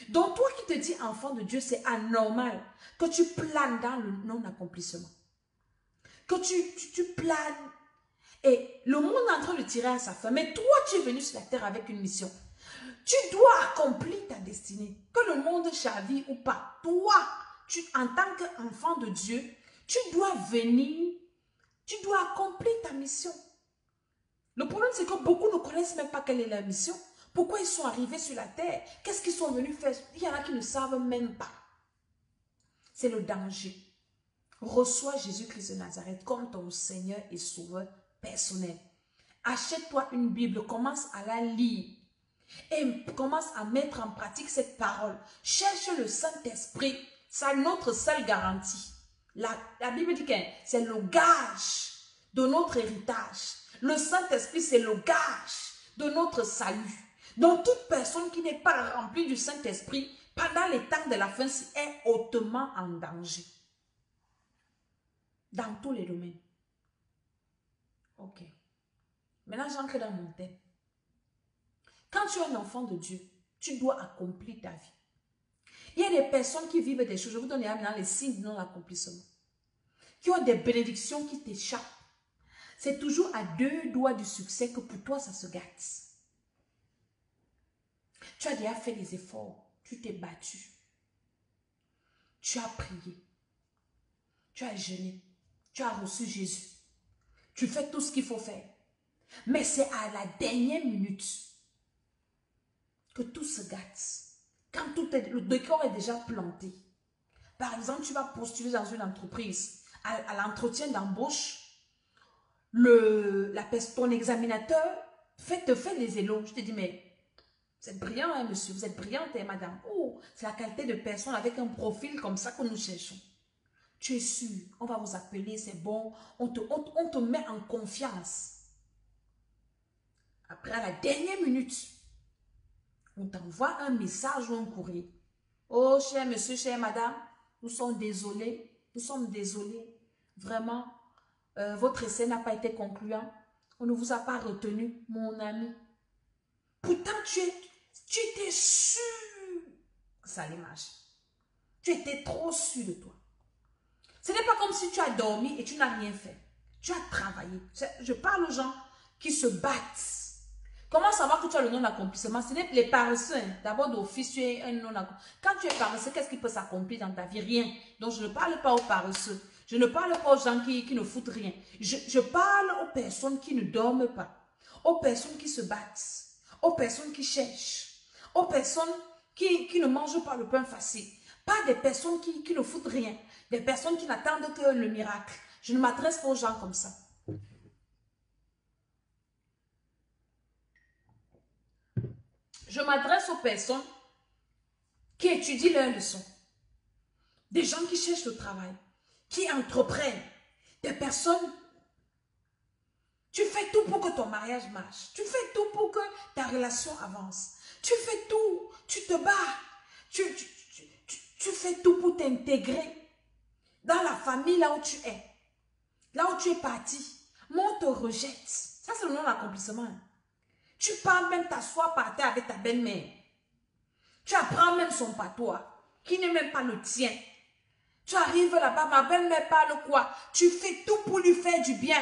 Donc, toi qui te dis enfant de Dieu, c'est anormal que tu planes dans le non-accomplissement. Que tu planes. Et le monde est en train de tirer à sa fin. Mais toi, tu es venu sur la terre avec une mission. Tu dois accomplir ta destinée. Que le monde chavire ou pas. Toi, en tant qu'enfant de Dieu, tu dois venir. Tu dois accomplir ta mission. Le problème, c'est que beaucoup ne connaissent même pas quelle est la mission. Pourquoi ils sont arrivés sur la terre? Qu'est-ce qu'ils sont venus faire? Il y en a qui ne savent même pas. C'est le danger. Reçois Jésus-Christ de Nazareth comme ton Seigneur et Sauveur personnel. Achète-toi une Bible, commence à la lire et commence à mettre en pratique cette parole. Cherche le Saint-Esprit, c'est notre seule garantie. La Bible dit que c'est le gage de notre héritage. Le Saint-Esprit, c'est le gage de notre salut. Donc, toute personne qui n'est pas remplie du Saint-Esprit, pendant les temps de la fin, est hautement en danger. Dans tous les domaines. Ok. Maintenant, j'entre dans mon thème. Quand tu es un enfant de Dieu, tu dois accomplir ta vie. Il y a des personnes qui vivent des choses, je vous donne maintenant les signes de non-accomplissement, qui ont des bénédictions qui t'échappent. C'est toujours à 2 doigts du succès que pour toi, ça se gâte. Tu as déjà fait des efforts, tu t'es battu, tu as prié, tu as jeûné, tu as reçu Jésus, tu fais tout ce qu'il faut faire. Mais c'est à la dernière minute que tout se gâte. Quand le décor est déjà planté. Par exemple, tu vas postuler dans une entreprise. À l'entretien d'embauche, ton examinateur te fait des éloges. Je te dis, mais vous êtes brillant, hein, monsieur, vous êtes brillante, hein, madame. Oh, c'est la qualité de personne avec un profil comme ça que nous cherchons. Tu es sûr, on va vous appeler, c'est bon. On te met en confiance. Après, à la dernière minute, on t'envoie un message ou un courrier. Oh, cher monsieur, chère madame, nous sommes désolés. Vraiment, votre essai n'a pas été concluant. On ne vous a pas retenu, mon ami. Pourtant, tu étais sûr que ça allait marcher. Tu étais trop sûr de toi. Ce n'est pas comme si tu as dormi et tu n'as rien fait. Tu as travaillé. Je parle aux gens qui se battent. Comment savoir que tu as le non-accomplissement? Ce n'est les paresseux. D'abord, d'office, tu es un non-accomplissement. Quand tu es paresseux, qu'est-ce qui peut s'accomplir dans ta vie? Rien. Donc, je ne parle pas aux paresseux. Je ne parle pas aux gens qui ne foutent rien. Je parle aux personnes qui ne dorment pas. Aux personnes qui se battent. Aux personnes qui cherchent. Aux personnes qui ne mangent pas le pain facile. Pas des personnes qui ne foutent rien. Des personnes qui n'attendent que le miracle. Je ne m'adresse pas aux gens comme ça. Je m'adresse aux personnes qui étudient leurs leçons. Des gens qui cherchent le travail, qui entreprennent. Des personnes, tu fais tout pour que ton mariage marche. Tu fais tout pour que ta relation avance. Tu fais tout, tu te bats. Tu fais tout pour t'intégrer dans la famille là où tu es. Là où tu es parti. Mais on te rejette. Ça, c'est le non-accomplissement. Tu pars même t'asseoir par terre avec ta belle-mère. Tu apprends même son patois, qui n'est même pas le tien. Tu arrives là-bas, ma belle-mère parle quoi? Tu fais tout pour lui faire du bien.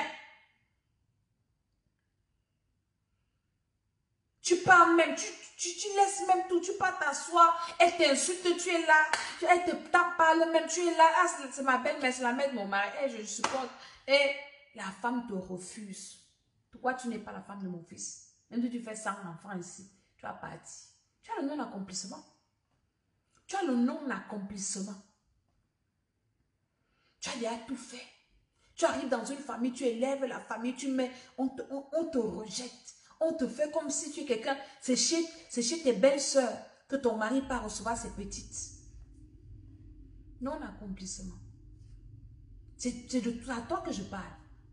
Tu pars même, tu laisses même tout, tu pars t'asseoir, elle t'insulte, tu es là, elle te parle même, tu es là, ah, c'est ma belle-mère, c'est la mère de mon mari, je supporte. Et la femme te refuse. Pourquoi tu n'es pas la femme de mon fils? Même si tu fais 100 enfants ici, tu as parti. Tu as le non-accomplissement. Tu as le non-accomplissement. Tu as déjà tout fait. Tu arrives dans une famille, tu élèves la famille, on te rejette. On te fait comme si tu es quelqu'un. C'est chez tes belles-sœurs que ton mari part recevoir ses petites. Non-accomplissement. C'est à toi que je parle.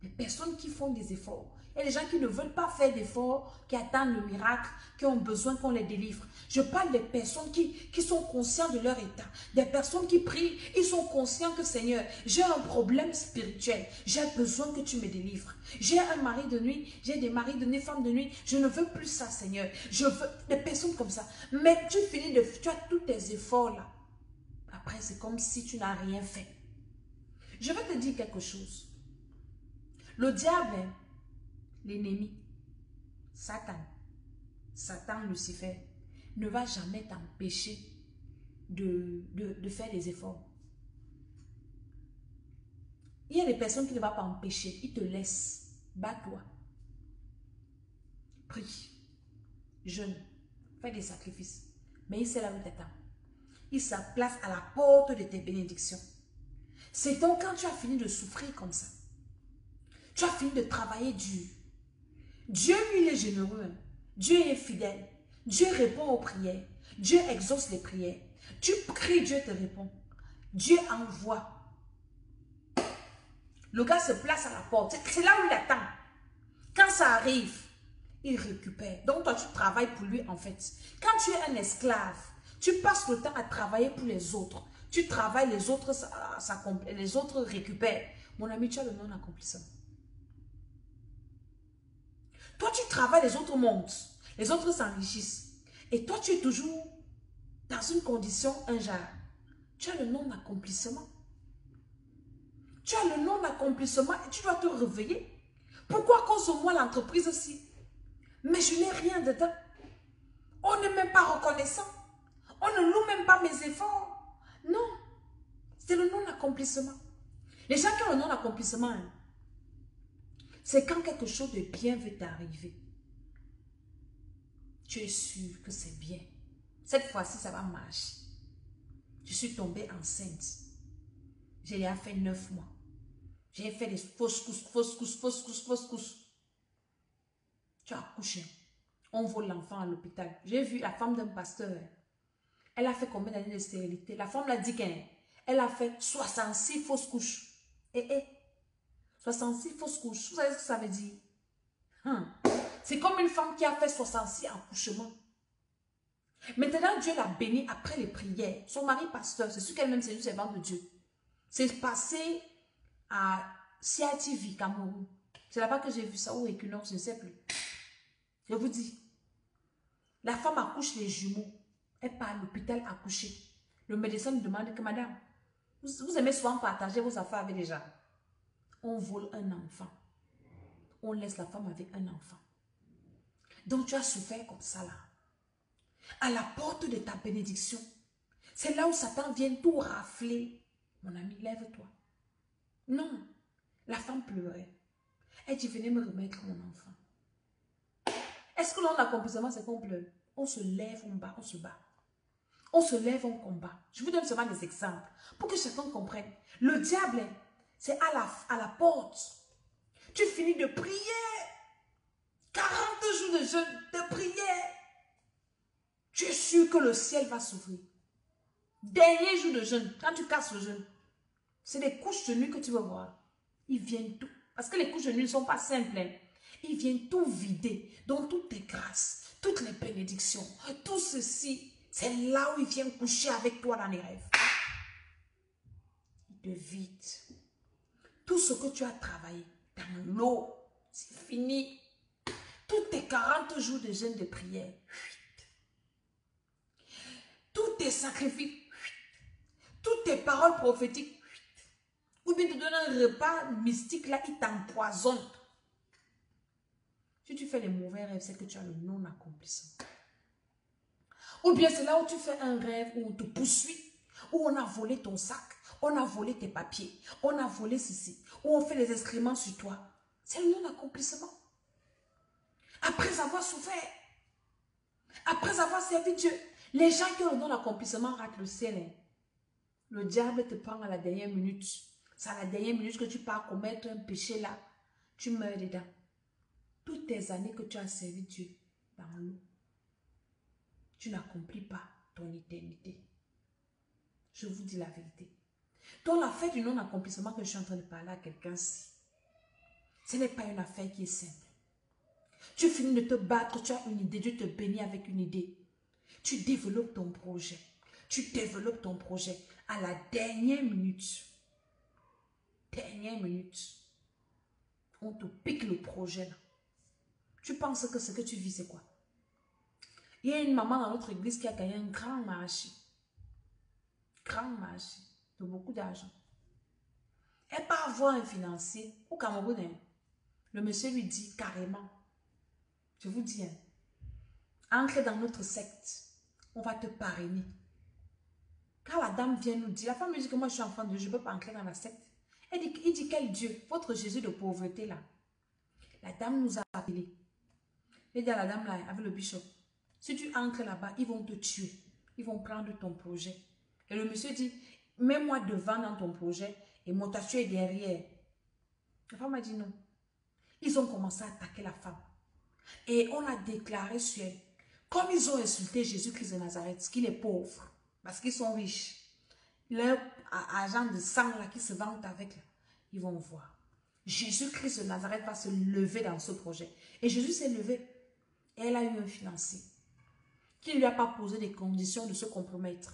Les personnes qui font des efforts. Et les gens qui ne veulent pas faire d'efforts, qui attendent le miracle, qui ont besoin qu'on les délivre. Je parle des personnes qui sont conscients de leur état. Des personnes qui prient, ils sont conscients que Seigneur, j'ai un problème spirituel. J'ai besoin que tu me délivres. J'ai un mari de nuit, j'ai des maris de nuit, femmes de nuit. Je ne veux plus ça, Seigneur. Je veux des personnes comme ça. Mais tu as tous tes efforts là. Après, c'est comme si tu n'as rien fait. Je vais te dire quelque chose. Le diable, l'ennemi, Satan, Lucifer, ne va jamais t'empêcher de faire des efforts. Il y a des personnes qui ne vont pas empêcher, ils te laissent. Bats-toi. Prie. Jeûne. Fais des sacrifices. Mais il sait là où t'attends. Il se place à la porte de tes bénédictions. C'est donc quand tu as fini de souffrir comme ça, Tu as fini de travailler dur. Dieu, lui, il est généreux. Hein. Dieu est fidèle. Dieu répond aux prières. Dieu exauce les prières. Tu pries, Dieu te répond. Dieu envoie. Le gars se place à la porte. C'est là où il attend. Quand ça arrive, il récupère. Donc toi, tu travailles pour lui en fait. Quand tu es un esclave, tu passes le temps à travailler pour les autres. Tu travailles, les autres récupèrent. Mon ami, tu as le non-accomplissement. Toi, tu travailles, les autres montent. Les autres s'enrichissent. Et toi, tu es toujours dans une condition, un genre. Tu as le non-accomplissement. Tu as le non-accomplissement et tu dois te réveiller. Pourquoi à cause de moi l'entreprise aussi? Mais je n'ai rien dedans. On n'est même pas reconnaissant. On ne loue même pas mes efforts. Non. C'est le non-accomplissement. Les gens qui ont le non-accomplissement, hein, c'est quand quelque chose de bien veut t'arriver. Tu es sûr que c'est bien. Cette fois-ci, ça va marcher. Je suis tombée enceinte. J'ai fait 9 mois. J'ai fait des fausses couches. Tu as accouché. On vole l'enfant à l'hôpital. J'ai vu la femme d'un pasteur. Elle a fait combien d'années de stérilité? La femme l'a dit qu'elle a fait 66 fausses couches. 66 fausses couches. Vous savez ce que ça veut dire? C'est comme une femme qui a fait 66 accouchements. Maintenant, Dieu l'a bénie après les prières. Son mari pasteur, c'est sûr qu'elle-même, c'est une servante de Dieu. C'est passé à CITV, Cameroun. C'est là-bas que j'ai vu ça, ou Equinox, je ne sais plus. Je vous dis, la femme accouche les jumeaux. Elle part à l'hôpital accoucher. Le médecin lui demande que, madame, vous aimez souvent partager vos affaires avec les gens. On vole un enfant. On laisse la femme avec un enfant. Donc tu as souffert comme ça là. À la porte de ta bénédiction, c'est là où Satan vient tout rafler. Mon ami, lève-toi. Non, la femme pleurait. Elle dit, venez me remettre mon enfant. Est-ce que l'on accomplissement, c'est qu'on pleure? On se lève, on bat, on se bat. On se lève, on combat. Je vous donne seulement des exemples pour que chacun comprenne. Le diable, c'est à la porte. Tu finis de prier. 40 jours de jeûne, de prière. Tu es sûr que le ciel va s'ouvrir. Dernier jour de jeûne, quand tu casses le jeûne, c'est les couches de nuit que tu vas voir. Ils viennent tout. Parce que les couches de nuit ne sont pas simples. Hein. Ils viennent tout vider. Donc toutes tes grâces, toutes les bénédictions, tout ceci, c'est là où ils viennent coucher avec toi dans les rêves. Ils te vident. Tout ce que tu as travaillé dans l'eau, c'est fini. Tous tes 40 jours de jeûne de prière, tous tes sacrifices, toutes tes paroles prophétiques, ou bien te donner un repas mystique là, il t'empoisonne. Si tu fais les mauvais rêves, c'est que tu as le non-accomplissement. Ou bien c'est là où tu fais un rêve où on te poursuit, où on a volé ton sac, on a volé tes papiers, on a volé ceci, où on fait les excréments sur toi. C'est le non-accomplissement. Après avoir souffert, après avoir servi Dieu, les gens qui ont le non-accomplissement ratent le ciel. Hein. Le diable te prend à la dernière minute. C'est à la dernière minute que tu pars commettre un péché là. Tu meurs dedans. Toutes tes années que tu as servi Dieu dans l'eau, tu n'accomplis pas ton éternité. Je vous dis la vérité. Donc l'affaire du non-accomplissement que je suis en train de parler à quelqu'un-ci, ce n'est pas une affaire qui est simple. Tu finis de te battre, tu as une idée, Dieu te bénit avec une idée. Tu développes ton projet. Tu développes ton projet à la dernière minute. Dernière minute. On te pique le projet là. Tu penses que ce que tu vis, c'est quoi? Il y a une maman dans notre église qui a gagné un grand marché. Grand marché. De beaucoup d'argent. Elle part voir un financier au Cameroun. Hein. Le monsieur lui dit carrément, je vous dis, hein, entre dans notre secte, on va te parrainer. Quand la dame vient nous dire, la femme me dit que moi je suis enfant de Dieu, je ne peux pas entrer dans la secte. Il dit quel Dieu? Votre Jésus de pauvreté là. La dame nous a appelés. Il dit à la dame là, avec le bishop, si tu entres là-bas, ils vont te tuer. Ils vont prendre ton projet. Et le monsieur dit, mets-moi devant dans ton projet et mon tatouage est derrière. La femme a dit non. Ils ont commencé à attaquer la femme. Et on a déclaré sur elle, comme ils ont insulté Jésus-Christ de Nazareth, qu'il est pauvre, parce qu'ils sont riches, leur agent de sang là, qui se vantent avec, là, ils vont voir. Jésus-Christ de Nazareth va se lever dans ce projet. Et Jésus s'est levé. Et elle a eu un financier qui ne lui a pas posé des conditions de se compromettre.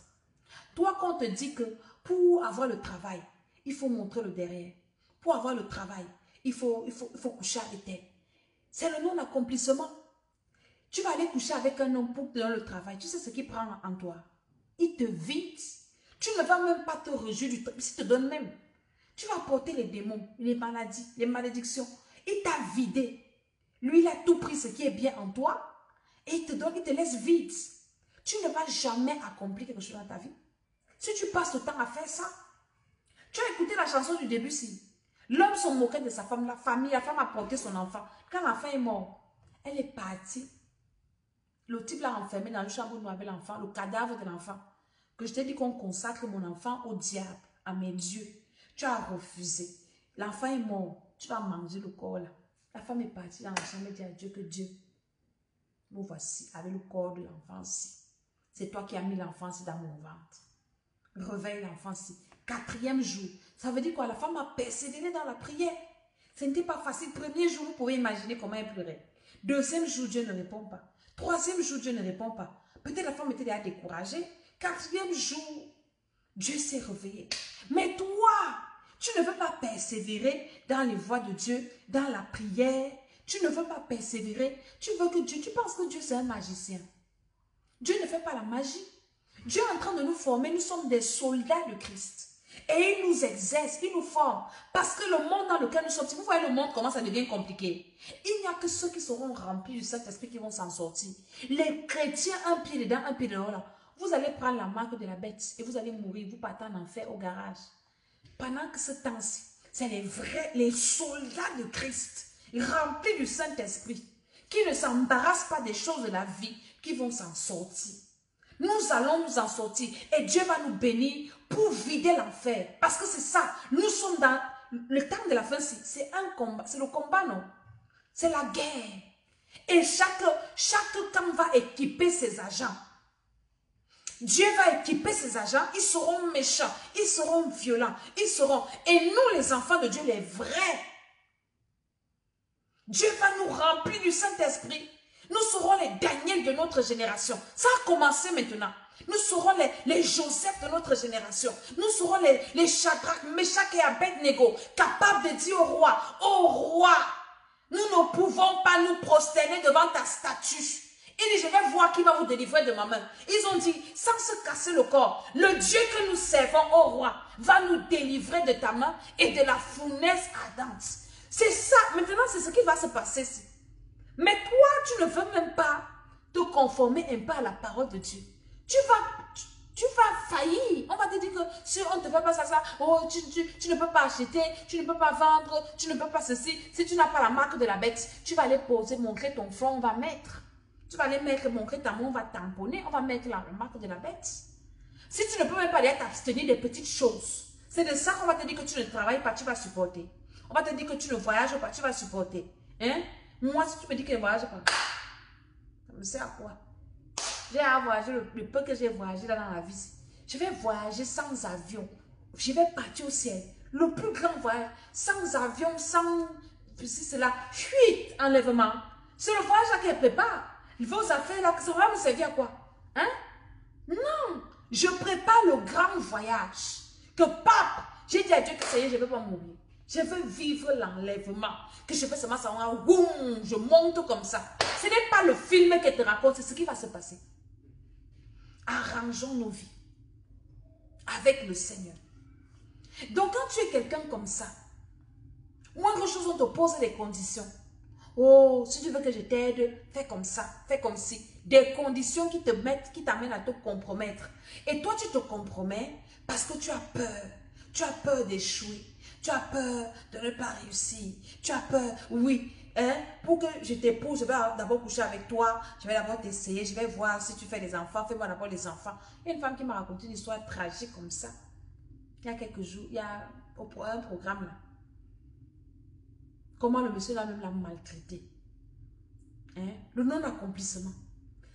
Toi, quand on te dit que pour avoir le travail, il faut montrer le derrière. Pour avoir le travail, il faut coucher avec elle. C'est le non-accomplissement. Tu vas aller coucher avec un homme pour te donner le travail. Tu sais ce qu'il prend en toi. Il te vide. Tu ne vas même pas te réjouir du travail. Il te donne même. Tu vas porter les démons, les maladies, les malédictions. Il t'a vidé. Lui, il a tout pris ce qui est bien en toi. Et il te donne, il te laisse vide. Tu ne vas jamais accomplir quelque chose dans ta vie. Si tu passes le temps à faire ça. Tu as écouté la chanson du début, si. L'homme se moquait de sa femme, la femme a porté son enfant. Quand l'enfant est mort, elle est partie. Le type l'a enfermé dans le chambre où nous avions l'enfant, le cadavre de l'enfant. Que je t'ai dit qu'on consacre mon enfant au diable, à mes dieux. Tu as refusé. L'enfant est mort. Tu vas manger le corps là. La femme est partie dans la chambre et dit à Dieu que Dieu, me voici avec le corps de l'enfant ici. C'est toi qui as mis l'enfant ici dans mon ventre. Réveille l'enfant ici. 4e jour. Ça veut dire quoi? La femme a persévéré dans la prière. Ce n'était pas facile. 1er jour, vous pouvez imaginer comment elle pleurait. 2e jour, Dieu ne répond pas. 3e jour, Dieu ne répond pas. Peut-être la femme était déjà découragée. 4e jour, Dieu s'est réveillé. Mais toi, tu ne veux pas persévérer dans les voies de Dieu, dans la prière. Tu ne veux pas persévérer. Tu veux que Dieu, tu penses que Dieu c'est un magicien. Dieu ne fait pas la magie. Dieu est en train de nous former. Nous sommes des soldats de Christ. Et il nous exerce, il nous forme. Parce que le monde dans lequel nous sommes, si vous voyez le monde comment ça devient compliqué, il n'y a que ceux qui seront remplis du Saint-Esprit qui vont s'en sortir. Les chrétiens, un pied dedans, un pied dehors, là, vous allez prendre la marque de la bête et vous allez mourir, vous partez en enfer au garage. Pendant que ce temps-ci, c'est les vrais, les soldats de Christ, remplis du Saint-Esprit, qui ne s'embarrassent pas des choses de la vie, qui vont s'en sortir. Nous allons nous en sortir et Dieu va nous bénir pour vider l'enfer. Parce que c'est ça. Nous sommes dans le temps de la fin. C'est un combat. C'est le combat, non? C'est la guerre. Et chaque camp va équiper ses agents. Dieu va équiper ses agents. Ils seront méchants. Ils seront violents. Ils seront... Et nous, les enfants de Dieu, les vrais. Dieu va nous remplir du Saint-Esprit. Nous serons les Daniel de notre génération. Ça a commencé maintenant. Nous serons les Joseph de notre génération. Nous serons les Shadrach, Meshach et Abednego, capables de dire au roi, ô roi, nous ne pouvons pas nous prosterner devant ta statue. Il dit, je vais voir qui va vous délivrer de ma main. Ils ont dit, sans se casser le corps, le Dieu que nous servons, ô roi, va nous délivrer de ta main et de la fournaise ardente. C'est ça. Maintenant, c'est ce qui va se passer ici. Mais toi, tu ne veux même pas te conformer un peu à la parole de Dieu. Tu vas faillir. On va te dire que si on ne te fait pas ça, oh, tu ne peux pas acheter, tu ne peux pas vendre, tu ne peux pas ceci. Si tu n'as pas la marque de la bête, tu vas aller poser, montrer ton front, on va mettre. Tu vas aller mettre, montrer ta main, on va tamponner, on va mettre la marque de la bête. Si tu ne peux même pas aller t'abstenir des petites choses, c'est de ça qu'on va te dire que tu ne travailles pas, tu vas supporter. On va te dire que tu ne voyages pas, tu vas supporter. Hein? Moi, si tu me dis que je ne voyage pas, ça me sert à quoi? J'ai à voyager le peu que j'ai voyagé là dans la vie. Je vais voyager sans avion. Je vais partir au ciel. Le plus grand voyage, sans avion, sans... Si c'est là, fuite, enlèvement. C'est le voyage là qui prépare. Vos affaires là, ça va me servir à quoi? Hein? Non. Je prépare le grand voyage. Que pape, j'ai dit à Dieu que ça y est, je ne veux pas mourir. Je veux vivre l'enlèvement. Que je fais seulement ça, boum, je monte comme ça. Ce n'est pas le film qui te raconte, c'est ce qui va se passer. Arrangeons nos vies avec le Seigneur. Donc quand tu es quelqu'un comme ça, moindre chose, on te pose des conditions. Oh, si tu veux que je t'aide, fais comme ça, fais comme ci. Des conditions qui te mettent, qui t'amènent à te compromettre. Et toi, tu te compromets parce que tu as peur. Tu as peur d'échouer. Tu as peur de ne pas réussir. Tu as peur, oui. Hein, pour que je t'épouse, je vais d'abord coucher avec toi. Je vais d'abord t'essayer. Je vais voir si tu fais des enfants. Fais-moi d'abord les enfants. Il y a une femme qui m'a raconté une histoire tragique comme ça. Il y a quelques jours, il y a un programme là. Comment le monsieur là même l'a maltraité. Hein? Le non-accomplissement.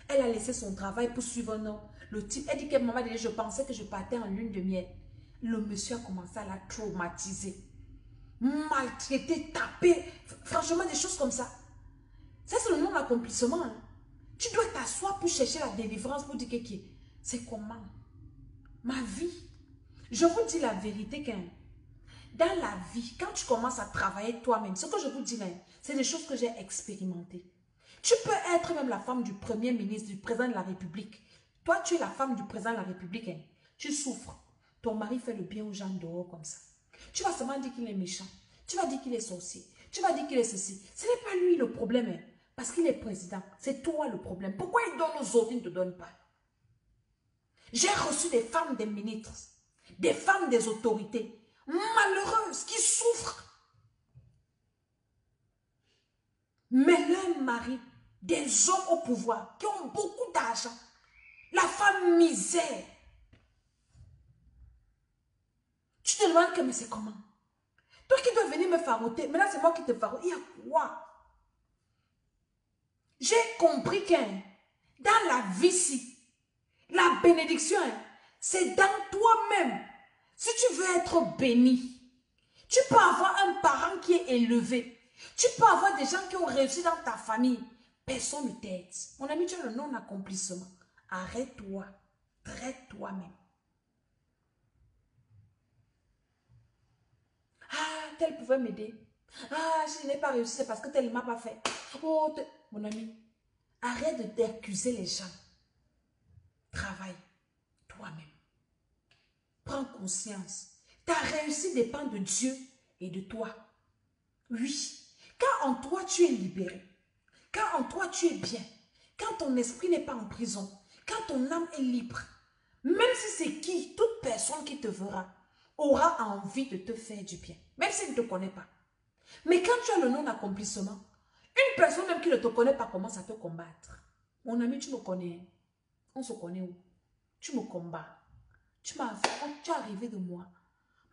Elle a laissé son travail pour suivre un homme. Le type, elle dit que maman, je pensais que je partais en lune de miel. Le monsieur a commencé à la traumatiser. Maltraiter, taper. Franchement, des choses comme ça. Ça, c'est le non-accomplissement. Hein? Tu dois t'asseoir pour chercher la délivrance pour dire que c'est comment? Ma vie. Je vous dis la vérité quand dans la vie, quand tu commences à travailler toi-même, ce que je vous dis là, c'est des choses que j'ai expérimentées. Tu peux être même la femme du premier ministre, du président de la République. Toi, tu es la femme du président de la République. Hein. Tu souffres. Ton mari fait le bien aux gens dehors comme ça. Tu vas seulement dire qu'il est méchant. Tu vas dire qu'il est sorcier. Tu vas dire qu'il est ceci. Ce n'est pas lui le problème. Hein, parce qu'il est président. C'est toi le problème. Pourquoi il donne aux autres, il ne te donne pas? J'ai reçu des femmes des ministres, des femmes des autorités, malheureuses, qui souffrent. Mais leur mari, des hommes au pouvoir, qui ont beaucoup d'argent, la femme misère. Tu te demandes que mais c'est comment? Toi qui dois venir me faroter, maintenant c'est moi qui te farote. Il y a quoi? J'ai compris que dans la vie-ci, la bénédiction, c'est dans toi-même. Si tu veux être béni, tu peux avoir un parent qui est élevé. Tu peux avoir des gens qui ont réussi dans ta famille. Personne ne t'aide. Mon ami, tu as le non-accomplissement. Arrête-toi. Traite-toi-même. Ah, tel pouvait m'aider. Ah, si je n'ai pas réussi, c'est parce que tel ne m'a pas fait. Oh, mon ami, arrête d'accuser les gens. Travaille toi-même. Prends conscience. Ta réussite dépend de Dieu et de toi. Oui. Quand en toi tu es libéré, quand en toi tu es bien, quand ton esprit n'est pas en prison, quand ton âme est libre, même si c'est qui, toute personne qui te verra, aura envie de te faire du bien, même s'il ne te connaît pas. Mais quand tu as le non-accomplissement, une personne même qui ne te connaît pas commence à te combattre. Mon ami, tu me connais. On se connaît où? Tu me combats. Tu as rêvé de moi.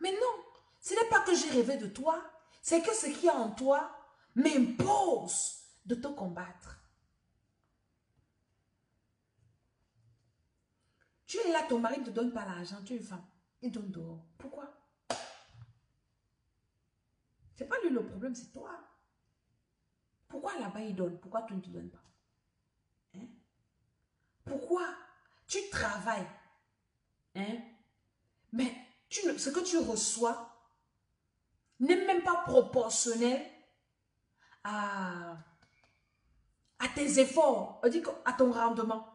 Mais non, ce n'est pas que j'ai rêvé de toi, c'est que ce qu'il y a en toi m'impose de te combattre. Tu es là, ton mari ne te donne pas l'argent, tu es une femme. Il donne dehors. Pourquoi? Ce n'est pas lui le problème, c'est toi. Pourquoi là-bas il donne? Pourquoi tu ne te donnes pas? Hein? Pourquoi? Tu travailles. Hein? Mais ce que tu reçois n'est même pas proportionnel à tes efforts, à ton rendement.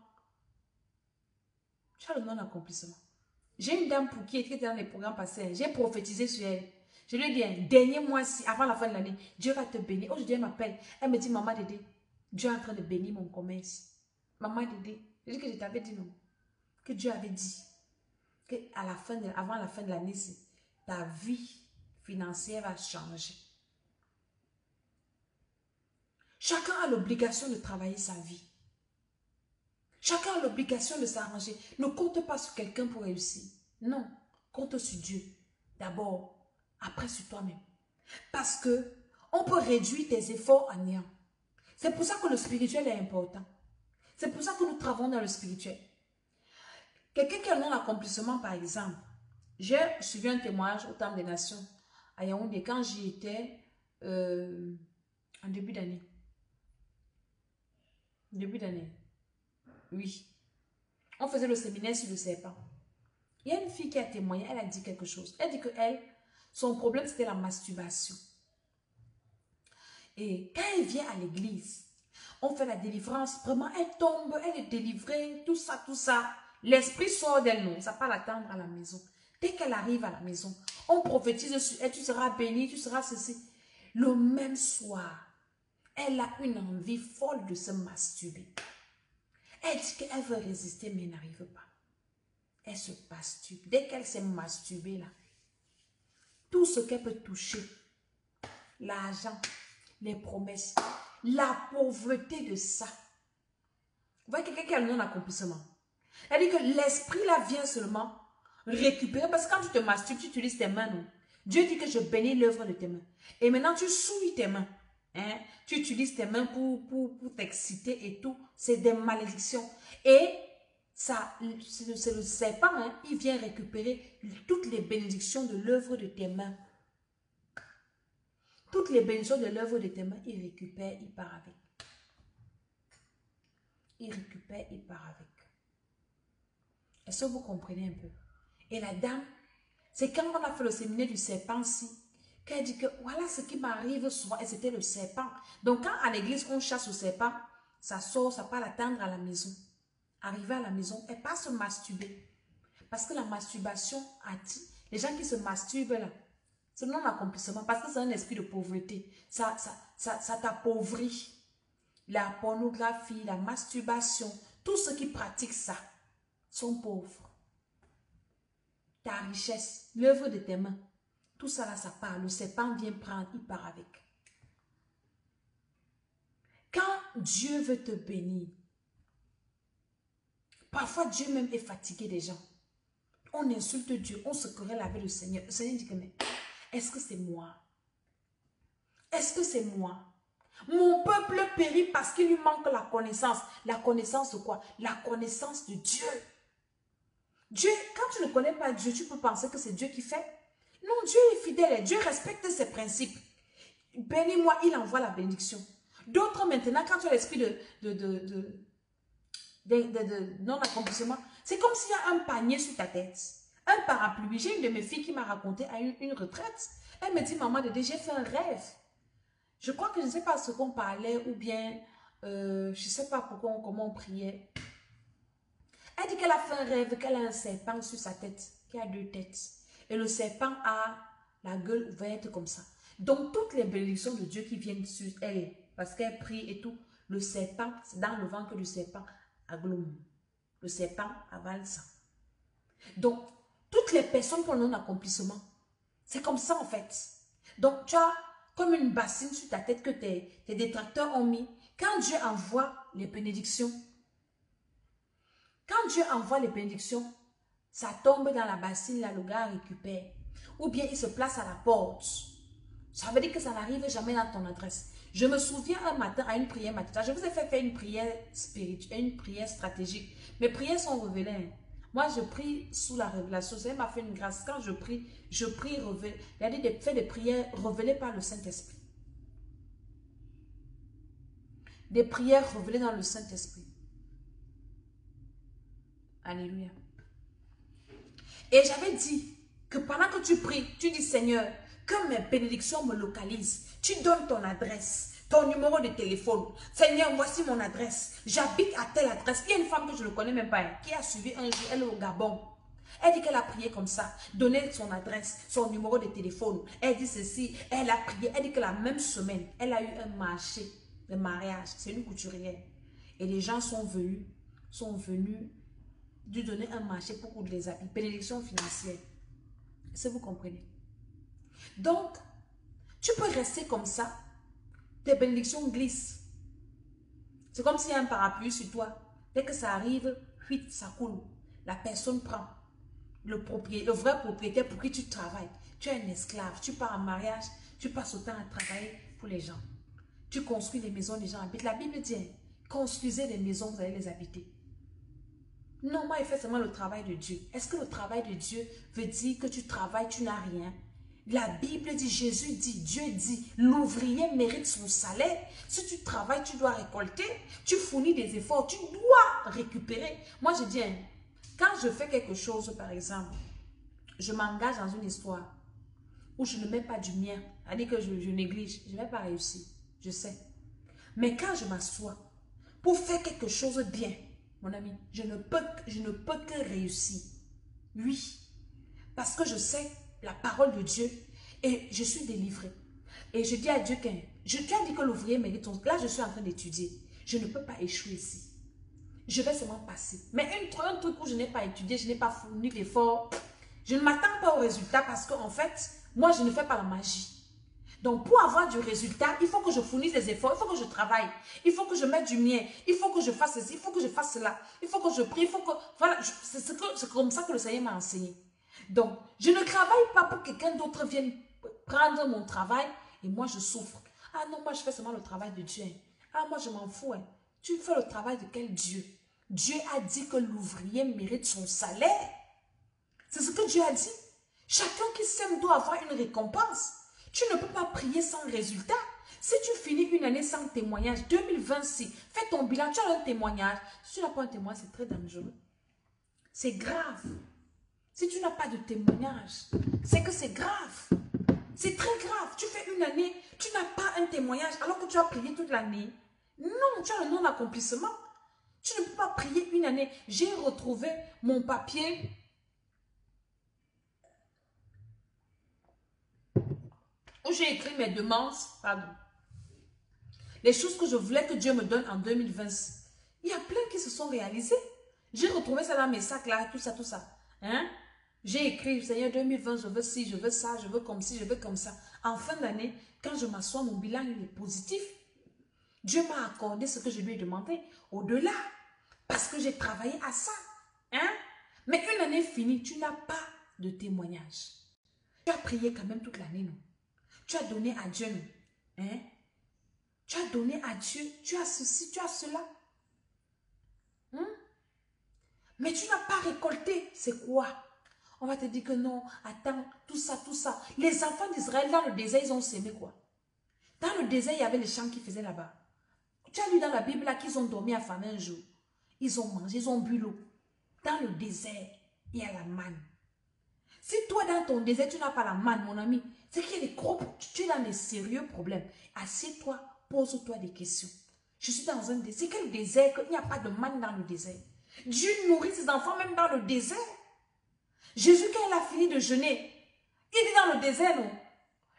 Tu as le non-accomplissement. J'ai une dame qui était dans les programmes passés, j'ai prophétisé sur elle. Je lui ai dit, dernier mois-ci, avant la fin de l'année, Dieu va te bénir. Aujourd'hui, elle m'appelle. Elle me dit, maman Dédé, Dieu est en train de bénir mon commerce. Maman Dédé, je dis que je t'avais dit non. Que Dieu avait dit que avant la fin de l'année, ta vie financière va changer. Chacun a l'obligation de travailler sa vie. Chacun a l'obligation de s'arranger. Ne compte pas sur quelqu'un pour réussir. Non, compte sur Dieu. D'abord, après sur toi-même. Parce que on peut réduire tes efforts à néant. C'est pour ça que le spirituel est important. C'est pour ça que nous travaillons dans le spirituel. Quelqu'un qui a un non-accomplissement, par exemple, j'ai suivi un témoignage au Temple des Nations à Yaoundé quand j'y étais en début d'année. Début d'année. Oui. On faisait le séminaire sur le serpent. Il y a une fille qui a témoigné, elle a dit quelque chose. Elle dit que son problème c'était la masturbation. Et quand elle vient à l'église, on fait la délivrance. Vraiment, elle tombe, elle est délivrée, tout ça, tout ça. L'esprit sort d'elle, non, ça pas l'attendre à la maison. Dès qu'elle arrive à la maison, on prophétise sur elle, tu seras bénie, tu seras ceci. Le même soir, elle a une envie folle de se masturber. Elle dit qu'elle veut résister, mais elle n'arrive pas. Elle se masturbe. Dès qu'elle s'est masturbée, là, tout ce qu'elle peut toucher, l'argent, les promesses, la pauvreté de ça. Vous voyez quelqu'un qui a le non-accomplissement. Elle dit que l'esprit là vient seulement récupérer. Parce que quand tu te masturbes, tu utilises tes mains. Non? Dieu dit que je bénis l'œuvre de tes mains. Et maintenant, tu souilles tes mains. Hein? Tu utilises tes mains pour t'exciter et tout. C'est des malédictions. Et ça, c'est le serpent, hein? Il vient récupérer toutes les bénédictions de l'œuvre de tes mains. Toutes les bénédictions de l'œuvre de tes mains, il récupère, il part avec. Il récupère, il part avec. Est-ce que vous comprenez un peu? Et la dame, c'est quand on a fait le séminaire du serpent-ci, qu'elle dit que voilà ce qui m'arrive souvent, et c'était le serpent. Donc quand à l'église on chasse le serpent, ça sort, ça part l'attendre à la maison. Arrivé à la maison, elle part se masturber. Parce que la masturbation attire. Les gens qui se masturbent là, c'est non accomplissement, parce que c'est un esprit de pauvreté. Ça t'appauvrit. La pornographie, la masturbation, tous ceux qui pratiquent ça sont pauvres. Ta richesse, l'œuvre de tes mains, tout ça là, ça part. Le serpent vient prendre, il part avec. Quand Dieu veut te bénir, parfois Dieu même est fatigué des gens. On insulte Dieu, on se querelle avec le Seigneur. Le Seigneur dit que mais est-ce que c'est moi? Est-ce que c'est moi? Mon peuple périt parce qu'il lui manque la connaissance. La connaissance de quoi? La connaissance de Dieu. Dieu, quand tu ne connais pas Dieu, tu peux penser que c'est Dieu qui fait. Non, Dieu est fidèle. Dieu respecte ses principes. Bénis-moi, il envoie la bénédiction. D'autres maintenant, quand tu as l'esprit de non-accomplissement, c'est comme s'il y a un panier sur ta tête. Un parapluie. J'ai une de mes filles qui m'a raconté à une retraite. Elle me dit, maman, j'ai fait un rêve. Je crois que je ne sais pas ce qu'on parlait ou bien, je ne sais pas pourquoi, comment on priait. Elle dit qu'elle a fait un rêve, qu'elle a un serpent sur sa tête, qui a 2 têtes. Et le serpent a la gueule ouverte comme ça. Donc, toutes les bénédictions de Dieu qui viennent sur elle, parce qu'elle prie et tout, le serpent, c'est dans le ventre du serpent agglomère. Le serpent avale ça. Donc, toutes les personnes qui ont un accomplissement, c'est comme ça en fait. Donc, tu as comme une bassine sur ta tête que tes détracteurs ont mis. Quand Dieu envoie les bénédictions, ça tombe dans la bassine, là, le gars récupère. Ou bien il se place à la porte. Ça veut dire que ça n'arrive jamais dans ton adresse. Je me souviens un matin à une prière matinale. Je vous ai fait faire une prière spirituelle, une prière stratégique. Mes prières sont révélées. Moi, je prie sous la révélation. Ça m'a fait une grâce. Quand je prie révélé. Il y a des prières révélées par le Saint-Esprit. Des prières révélées dans le Saint-Esprit. Alléluia. Et j'avais dit que pendant que tu pries, tu dis Seigneur, que mes bénédictions me localisent. Tu donnes ton adresse, ton numéro de téléphone. Seigneur, voici mon adresse. J'habite à telle adresse. Il y a une femme que je ne connais même pas, qui a suivi un jour, elle est au Gabon. Elle dit qu'elle a prié comme ça, donné son adresse, son numéro de téléphone. Elle dit ceci, elle a prié. Elle dit que la même semaine, elle a eu un marché de mariage. C'est une couturière. Et les gens sont venus lui donner un marché pour coudre les habits. Bénédiction financière. Est-ce que vous comprenez? Donc, tu peux rester comme ça. Tes bénédictions glissent. C'est comme s'il y a un parapluie sur toi. Dès que ça arrive, vite, ça coule. La personne prend. Le vrai propriétaire pour qui tu travailles. Tu es un esclave. Tu pars en mariage. Tu passes autant à travailler pour les gens. Tu construis les maisons, les gens habitent. La Bible dit, construisez les maisons, vous allez les habiter. Non, moi, il fait seulement le travail de Dieu. Est-ce que le travail de Dieu veut dire que tu travailles, tu n'as rien? La Bible dit, Jésus dit, Dieu dit, l'ouvrier mérite son salaire. Si tu travailles, tu dois récolter. Tu fournis des efforts, tu dois récupérer. Moi, je dis, quand je fais quelque chose, par exemple, je m'engage dans une histoire où je ne mets pas du mien, c'est-à-dire que je néglige, je ne vais pas réussir, je sais. Mais quand je m'assois pour faire quelque chose de bien, mon ami, je ne peux que réussir. Oui, parce que je sais la parole de Dieu et je suis délivrée. Et je dis à Dieu que tu as dit que l'ouvrier mérite ton... Là, je suis en train d'étudier. Je ne peux pas échouer ici. Je vais seulement passer. Mais un truc où je n'ai pas étudié, je n'ai pas fourni d'efforts, je ne m'attends pas au résultat parce qu'en fait, moi, je ne fais pas la magie. Donc, pour avoir du résultat, il faut que je fournisse des efforts, il faut que je travaille, il faut que je mette du mien, il faut que je fasse ceci, il faut que je fasse cela, il faut que je prie, il faut que... Voilà, c'est comme ça que le Seigneur m'a enseigné. Donc, je ne travaille pas pour que quelqu'un d'autre vienne prendre mon travail et moi je souffre. Ah non, moi je fais seulement le travail de Dieu. Ah, moi je m'en fous. Tu fais le travail de quel Dieu? Dieu a dit que l'ouvrier mérite son salaire. C'est ce que Dieu a dit. Chacun qui sème doit avoir une récompense. Tu ne peux pas prier sans résultat. Si tu finis une année sans témoignage, 2026, fais ton bilan, tu as un témoignage. Si tu n'as pas un témoignage, c'est très dangereux. C'est grave. Si tu n'as pas de témoignage, c'est que c'est grave. C'est très grave. Tu fais une année, tu n'as pas un témoignage alors que tu as prié toute l'année. Non, tu as le non-accomplissement. Tu ne peux pas prier une année. J'ai retrouvé mon papier où j'ai écrit mes demandes, pardon, les choses que je voulais que Dieu me donne en 2020. Il y a plein qui se sont réalisées. J'ai retrouvé ça dans mes sacs là, tout ça, tout ça. Hein? J'ai écrit, Seigneur, 2020, je veux ci, je veux ça, je veux comme ci, je veux comme ça. En fin d'année, quand je m'assois, mon bilan il est positif. Dieu m'a accordé ce que je lui ai demandé. Au-delà, parce que j'ai travaillé à ça. Hein? Mais une année finie, tu n'as pas de témoignage. Tu as prié quand même toute l'année, non? Tu as donné à Dieu, non? Hein? Tu as donné à Dieu, tu as ceci, tu as cela. Hein? Mais tu n'as pas récolté. C'est quoi? On va te dire que non, attends, tout ça, tout ça. Les enfants d'Israël, dans le désert, ils ont semé quoi? Dans le désert, il y avait les champs qui faisaient là-bas. Tu as lu dans la Bible là qu'ils ont dormi affamés un jour. Ils ont mangé, ils ont bu l'eau. Dans le désert, il y a la manne. Si toi, dans ton désert, tu n'as pas la manne, mon ami, c'est qu'il y a des gros, tu es dans des sérieux problèmes. Assieds-toi, pose-toi des questions. Je suis dans un désert. C'est quel désert qu'il n'y a pas de manne dans le désert? Dieu nourrit ses enfants même dans le désert. Jésus, quand il a fini de jeûner, il est dans le désert, non?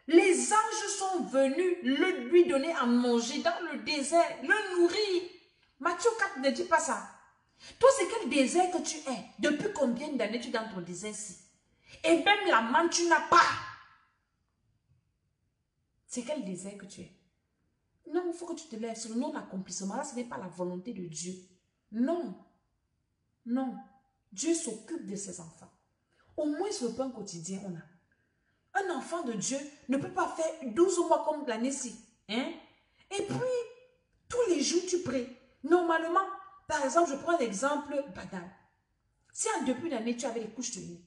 Les anges sont venus lui donner à manger dans le désert, le nourrir. Matthieu 4 ne dit pas ça. Toi, c'est quel désert que tu es? Depuis combien d'années tu es dans ton désert-ci? Et même la manne, tu n'as pas. C'est quel désert que tu es? Non, il faut que tu te lèves sur le non-accomplissement. Là, ce n'est pas la volonté de Dieu. Non. Non. Dieu s'occupe de ses enfants. Au moins, sur le plan quotidien, on a. Un enfant de Dieu ne peut pas faire 12 mois comme l'année-ci. Hein? Et puis, tous les jours, tu pries. Normalement, par exemple, je prends un exemple banal. Si en début d'année, tu avais les couches de nuit,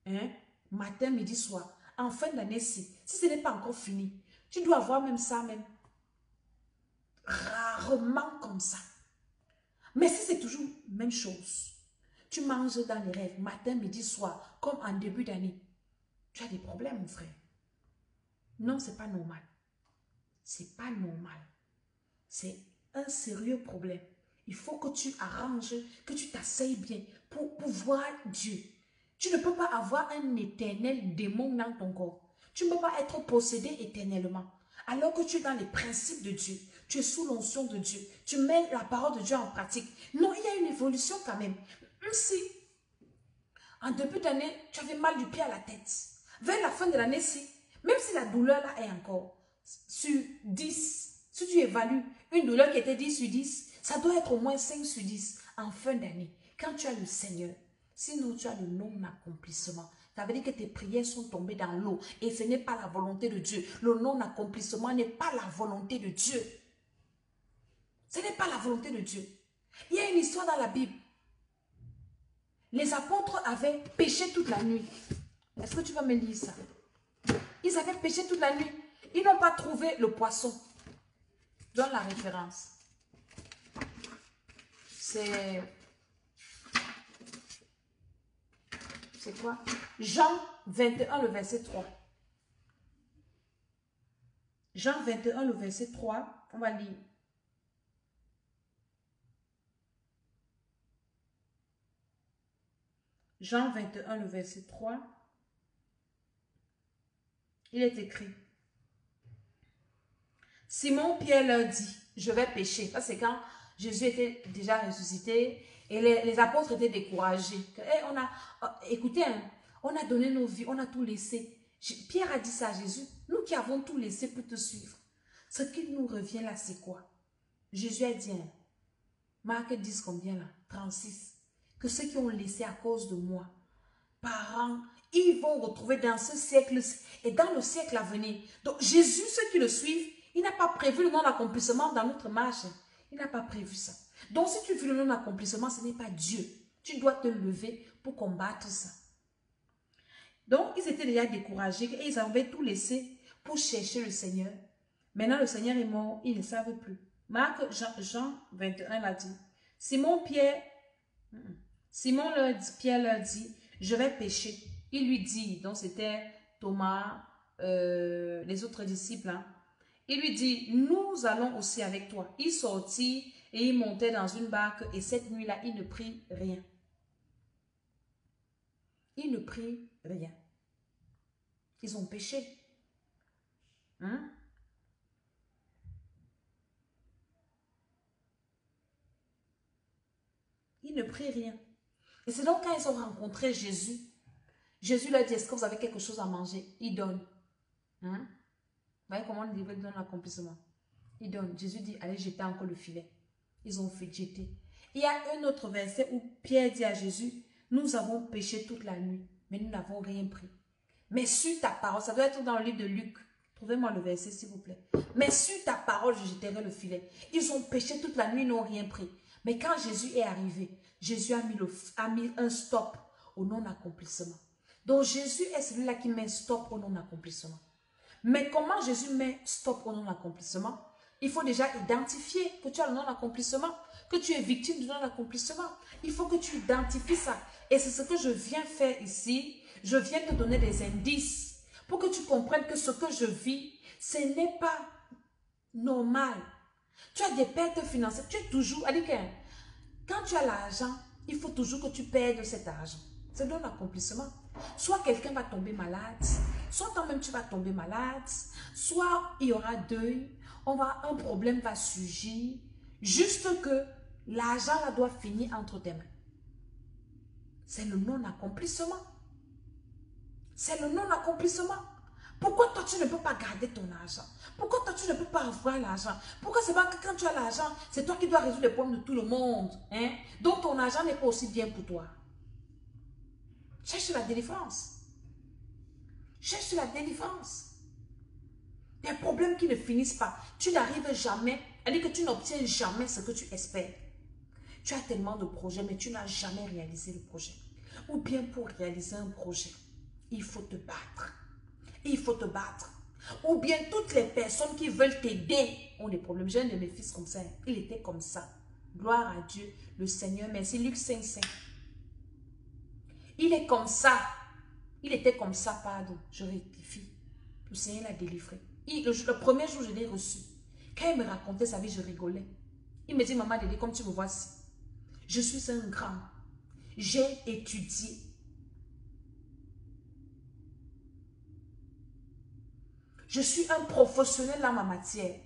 hein? Matin, midi, soir, en fin d'année-ci, si ce n'est pas encore fini, tu dois avoir même ça, même rarement comme ça. Mais si c'est toujours la même chose, tu manges dans les rêves, matin, midi, soir, comme en début d'année, tu as des problèmes, mon frère. Non, c'est pas normal. C'est pas normal. C'est un sérieux problème. Il faut que tu arranges, que tu t'asseyes bien pour voir Dieu. Tu ne peux pas avoir un éternel démon dans ton corps. Tu ne peux pas être possédé éternellement. Alors que tu es dans les principes de Dieu, tu es sous l'onction de Dieu, tu mets la parole de Dieu en pratique. Non, il y a une évolution quand même. Même si, en début d'année, tu avais mal du pied à la tête. Vers la fin de l'année-ci, même si la douleur là est encore sur 10, si tu évalues une douleur qui était 10 sur 10, ça doit être au moins 5 sur 10 en fin d'année. Quand tu as le Seigneur, sinon tu as le non-accomplissement. Ça veut dire que tes prières sont tombées dans l'eau et ce n'est pas la volonté de Dieu. Le non-accomplissement n'est pas la volonté de Dieu. Ce n'est pas la volonté de Dieu. Il y a une histoire dans la Bible. Les apôtres avaient péché toute la nuit. Est-ce que tu vas me lire ça? Ils avaient péché toute la nuit. Ils n'ont pas trouvé le poisson. Donne la référence. C'est quoi? Jean 21, le verset 3. Jean 21, le verset 3. On va lire. Jean 21, le verset 3. Il est écrit. Simon-Pierre leur dit, je vais pécher. Ça, c'est quand Jésus était déjà ressuscité et les apôtres étaient découragés. Écoutez, hein, on a donné nos vies, on a tout laissé. Pierre a dit ça à Jésus. Nous qui avons tout laissé pour te suivre. Ce qui nous revient là, c'est quoi? Jésus a dit, hein, Marc 10 combien là? 36. Que ceux qui ont laissé à cause de moi parents, ils vont retrouver dans ce siècle et dans le siècle à venir. Donc Jésus, ceux qui le suivent, il n'a pas prévu le non-accomplissement dans notre marche. Il n'a pas prévu ça. Donc si tu veux le non-accomplissement, ce n'est pas Dieu. Tu dois te lever pour combattre ça. Donc ils étaient déjà découragés et ils avaient tout laissé pour chercher le Seigneur. Maintenant le Seigneur est mort, ils ne savent plus. Marc, Jean 21 l'a dit. Pierre leur dit, je vais pécher. Il lui dit, donc c'était Thomas, les autres disciples, hein. Il lui dit, nous allons aussi avec toi. Il sortit et il montait dans une barque et cette nuit-là, il ne prit rien. Il ne prit rien. Ils ont péché. Hein? Il ne prit rien. Et c'est donc quand ils ont rencontré Jésus, Jésus leur dit, est-ce que vous avez quelque chose à manger? Il donne. Hein? Vous voyez comment il donne l'accomplissement? Il donne. Jésus dit, allez jeter encore le filet. Ils ont fait jeter. Il y a un autre verset où Pierre dit à Jésus, nous avons péché toute la nuit, mais nous n'avons rien pris. Mais sur ta parole, ça doit être dans le livre de Luc. Trouvez-moi le verset s'il vous plaît. Mais sur ta parole, je jeterai le filet. Ils ont péché toute la nuit, ils n'ont rien pris. Mais quand Jésus est arrivé, Jésus a mis un stop au non-accomplissement. Donc Jésus est celui-là qui met stop au non-accomplissement. Mais comment Jésus met stop au non-accomplissement? Il faut déjà identifier que tu as le non-accomplissement, que tu es victime du non-accomplissement. Il faut que tu identifies ça. Et c'est ce que je viens faire ici. Je viens te donner des indices pour que tu comprennes que ce que je vis, ce n'est pas normal. Tu as des pertes financières. Tu es toujours... Quand tu as l'argent, il faut toujours que tu perdes cet argent. C'est non accomplissement. Soit quelqu'un va tomber malade, soit toi-même tu vas tomber malade, soit il y aura deuil, un problème va surgir, juste que l'argent là doit finir entre tes mains. C'est le non-accomplissement. C'est le non-accomplissement. Pourquoi toi tu ne peux pas garder ton argent? Pourquoi toi tu ne peux pas avoir l'argent? Pourquoi c'est pas que quand tu as l'argent, c'est toi qui dois résoudre les problèmes de tout le monde, hein? Donc ton argent n'est pas aussi bien pour toi. Cherche la délivrance. Cherche la délivrance. Des problèmes qui ne finissent pas. Tu n'arrives jamais, c'est-à-dire que tu n'obtiens jamais ce que tu espères. Tu as tellement de projets, mais tu n'as jamais réalisé le projet. Ou bien pour réaliser un projet, il faut te battre. Il faut te battre. Ou bien toutes les personnes qui veulent t'aider ont des problèmes. J'ai un de mes fils comme ça. Il était comme ça. Gloire à Dieu, le Seigneur. Merci. Luc 5:5. Il est comme ça. Il était comme ça, pardon. Je rectifie. Le Seigneur l'a délivré. Le premier jour, je l'ai reçu. Quand il me racontait sa vie, je rigolais. Il me dit, maman Dédé, comme tu me vois ici, je suis un grand. J'ai étudié. Je suis un professionnel dans ma matière.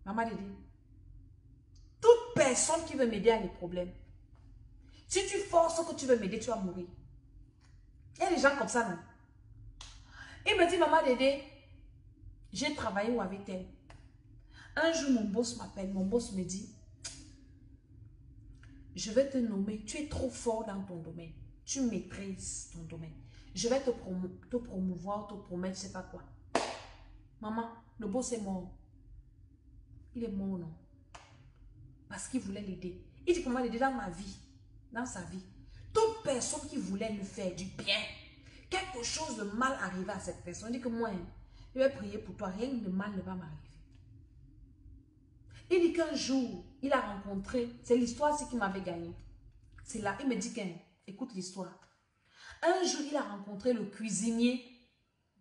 Maman Dédé, toute personne qui veut m'aider a des problèmes. Si tu forces que tu veux m'aider, tu vas mourir. Il y a des gens comme ça, non? Il me dit, maman Dédé, j'ai travaillé où avec elle. Un jour, mon boss m'appelle. Mon boss me dit, je vais te nommer. Tu es trop fort dans ton domaine. Tu maîtrises ton domaine. Je vais te promouvoir, te promettre, je ne sais pas quoi. Maman, le boss est mort. Il est mort, non? Parce qu'il voulait l'aider. Il dit, comment l'aider dans ma vie, dans sa vie. Toute personne qui voulait lui faire du bien, quelque chose de mal arrivait à cette personne. Il dit que moi, je vais prier pour toi, rien de mal ne va m'arriver. Il dit qu'un jour, il a rencontré, c'est l'histoire qui m'avait gagné. C'est là, il me dit écoute l'histoire. Un jour, il a rencontré le cuisinier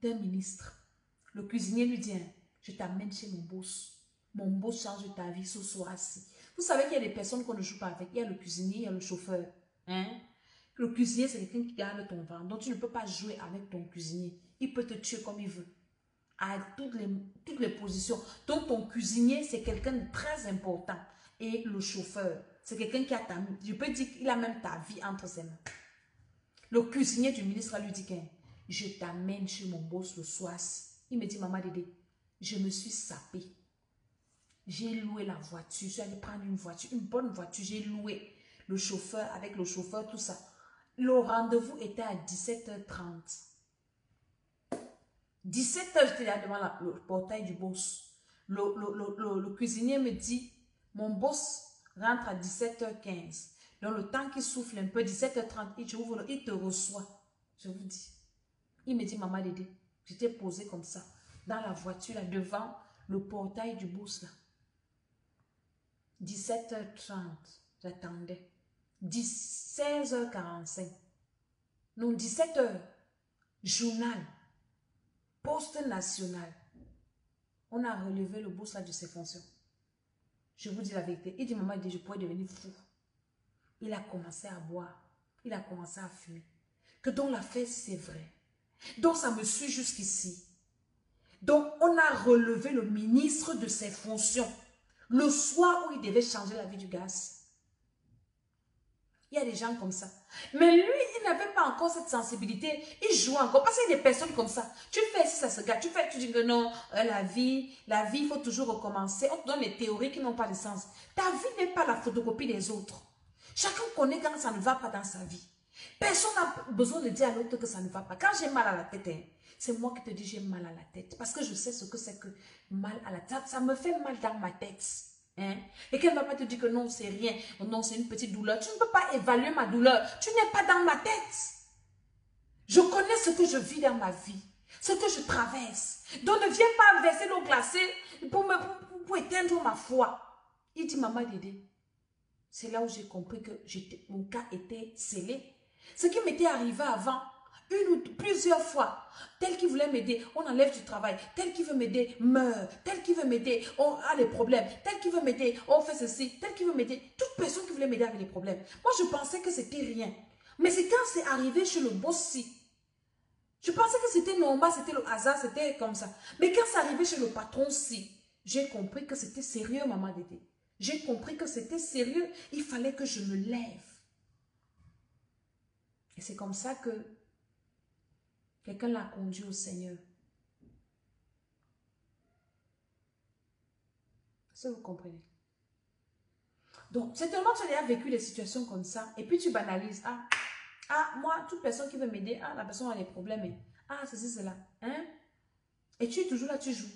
d'un ministre. Le cuisinier lui dit, je t'amène chez mon boss. Mon boss change ta vie ce soir-ci. Vous savez qu'il y a des personnes qu'on ne joue pas avec. Il y a le cuisinier, il y a le chauffeur. Hein? Le cuisinier, c'est quelqu'un qui garde ton ventre. Donc, tu ne peux pas jouer avec ton cuisinier. Il peut te tuer comme il veut. À toutes les positions. Donc, ton cuisinier, c'est quelqu'un de très important. Et le chauffeur, c'est quelqu'un qui a ta... Je peux dire qu'il a même ta vie entre ses mains. Le cuisinier du ministre lui dit que je t'amène chez mon boss le soir. Il me dit, maman Dédé, je me suis sapée. J'ai loué la voiture. Je suis allée prendre une voiture, une bonne voiture. J'ai loué le chauffeur, avec le chauffeur, tout ça. Le rendez-vous était à 17h30. 17h, j'étais là devant le portail du boss. Le cuisinier me dit, mon boss rentre à 17h15. Donc le temps qu'il souffle un peu, 17h30, il te reçoit. Je vous dis. Il me dit, maman Dédé, j'étais posée comme ça, dans la voiture, là, devant le portail du boss, là. 17h30, j'attendais. 16h45. Non, 17h. Journal. Poste national. On a relevé le boss là de ses fonctions. Je vous dis la vérité. Il dit, maman, je pourrais devenir fou. Il a commencé à boire. Il a commencé à fumer. Que donc l'affaire, c'est vrai. Donc ça me suit jusqu'ici. Donc on a relevé le ministre de ses fonctions. Le soir où il devait changer la vie du gaz. Il y a des gens comme ça. Mais lui, il n'avait pas encore cette sensibilité. Il joue encore. Parce qu'il y a des personnes comme ça. Tu fais si ça se gâte. Tu dis que non, la vie, il faut toujours recommencer. On te donne les théories qui n'ont pas de sens. Ta vie n'est pas la photocopie des autres. Chacun connaît quand ça ne va pas dans sa vie. Personne n'a besoin de dire à l'autre que ça ne va pas. Quand j'ai mal à la tête, hein, c'est moi qui te dis j'ai mal à la tête. Parce que je sais ce que c'est que mal à la tête. Ça me fait mal dans ma tête. Hein? Et qu'elle ne va pas te dire que non, c'est rien. Non, c'est une petite douleur. Tu ne peux pas évaluer ma douleur. Tu n'es pas dans ma tête. Je connais ce que je vis dans ma vie. Ce que je traverse. Donc ne viens pas verser l'eau glacée pour éteindre ma foi. Il dit, maman Dédé, c'est là où j'ai compris que mon cas était scellé. Ce qui m'était arrivé avant, une ou plusieurs fois, tel qui voulait m'aider, on enlève du travail, tel qui veut m'aider, meurt, tel qui veut m'aider, on a les problèmes, tel qui veut m'aider, on fait ceci, tel qui veut m'aider, toute personne qui voulait m'aider avait des problèmes. Moi, je pensais que c'était rien. Mais c'est quand c'est arrivé chez le boss-ci, je pensais que c'était normal, c'était le hasard, c'était comme ça. Mais quand c'est arrivé chez le patron-ci, j'ai compris que c'était sérieux, maman Dédé. J'ai compris que c'était sérieux. Il fallait que je me lève. Et c'est comme ça que quelqu'un l'a conduit au Seigneur. Est-ce que vous comprenez? Donc, c'est tellement que tu as vécu des situations comme ça. Et puis tu banalises. Moi, toute personne qui veut m'aider, la personne a des problèmes. Ceci, cela. Hein? Et tu es toujours là, tu joues.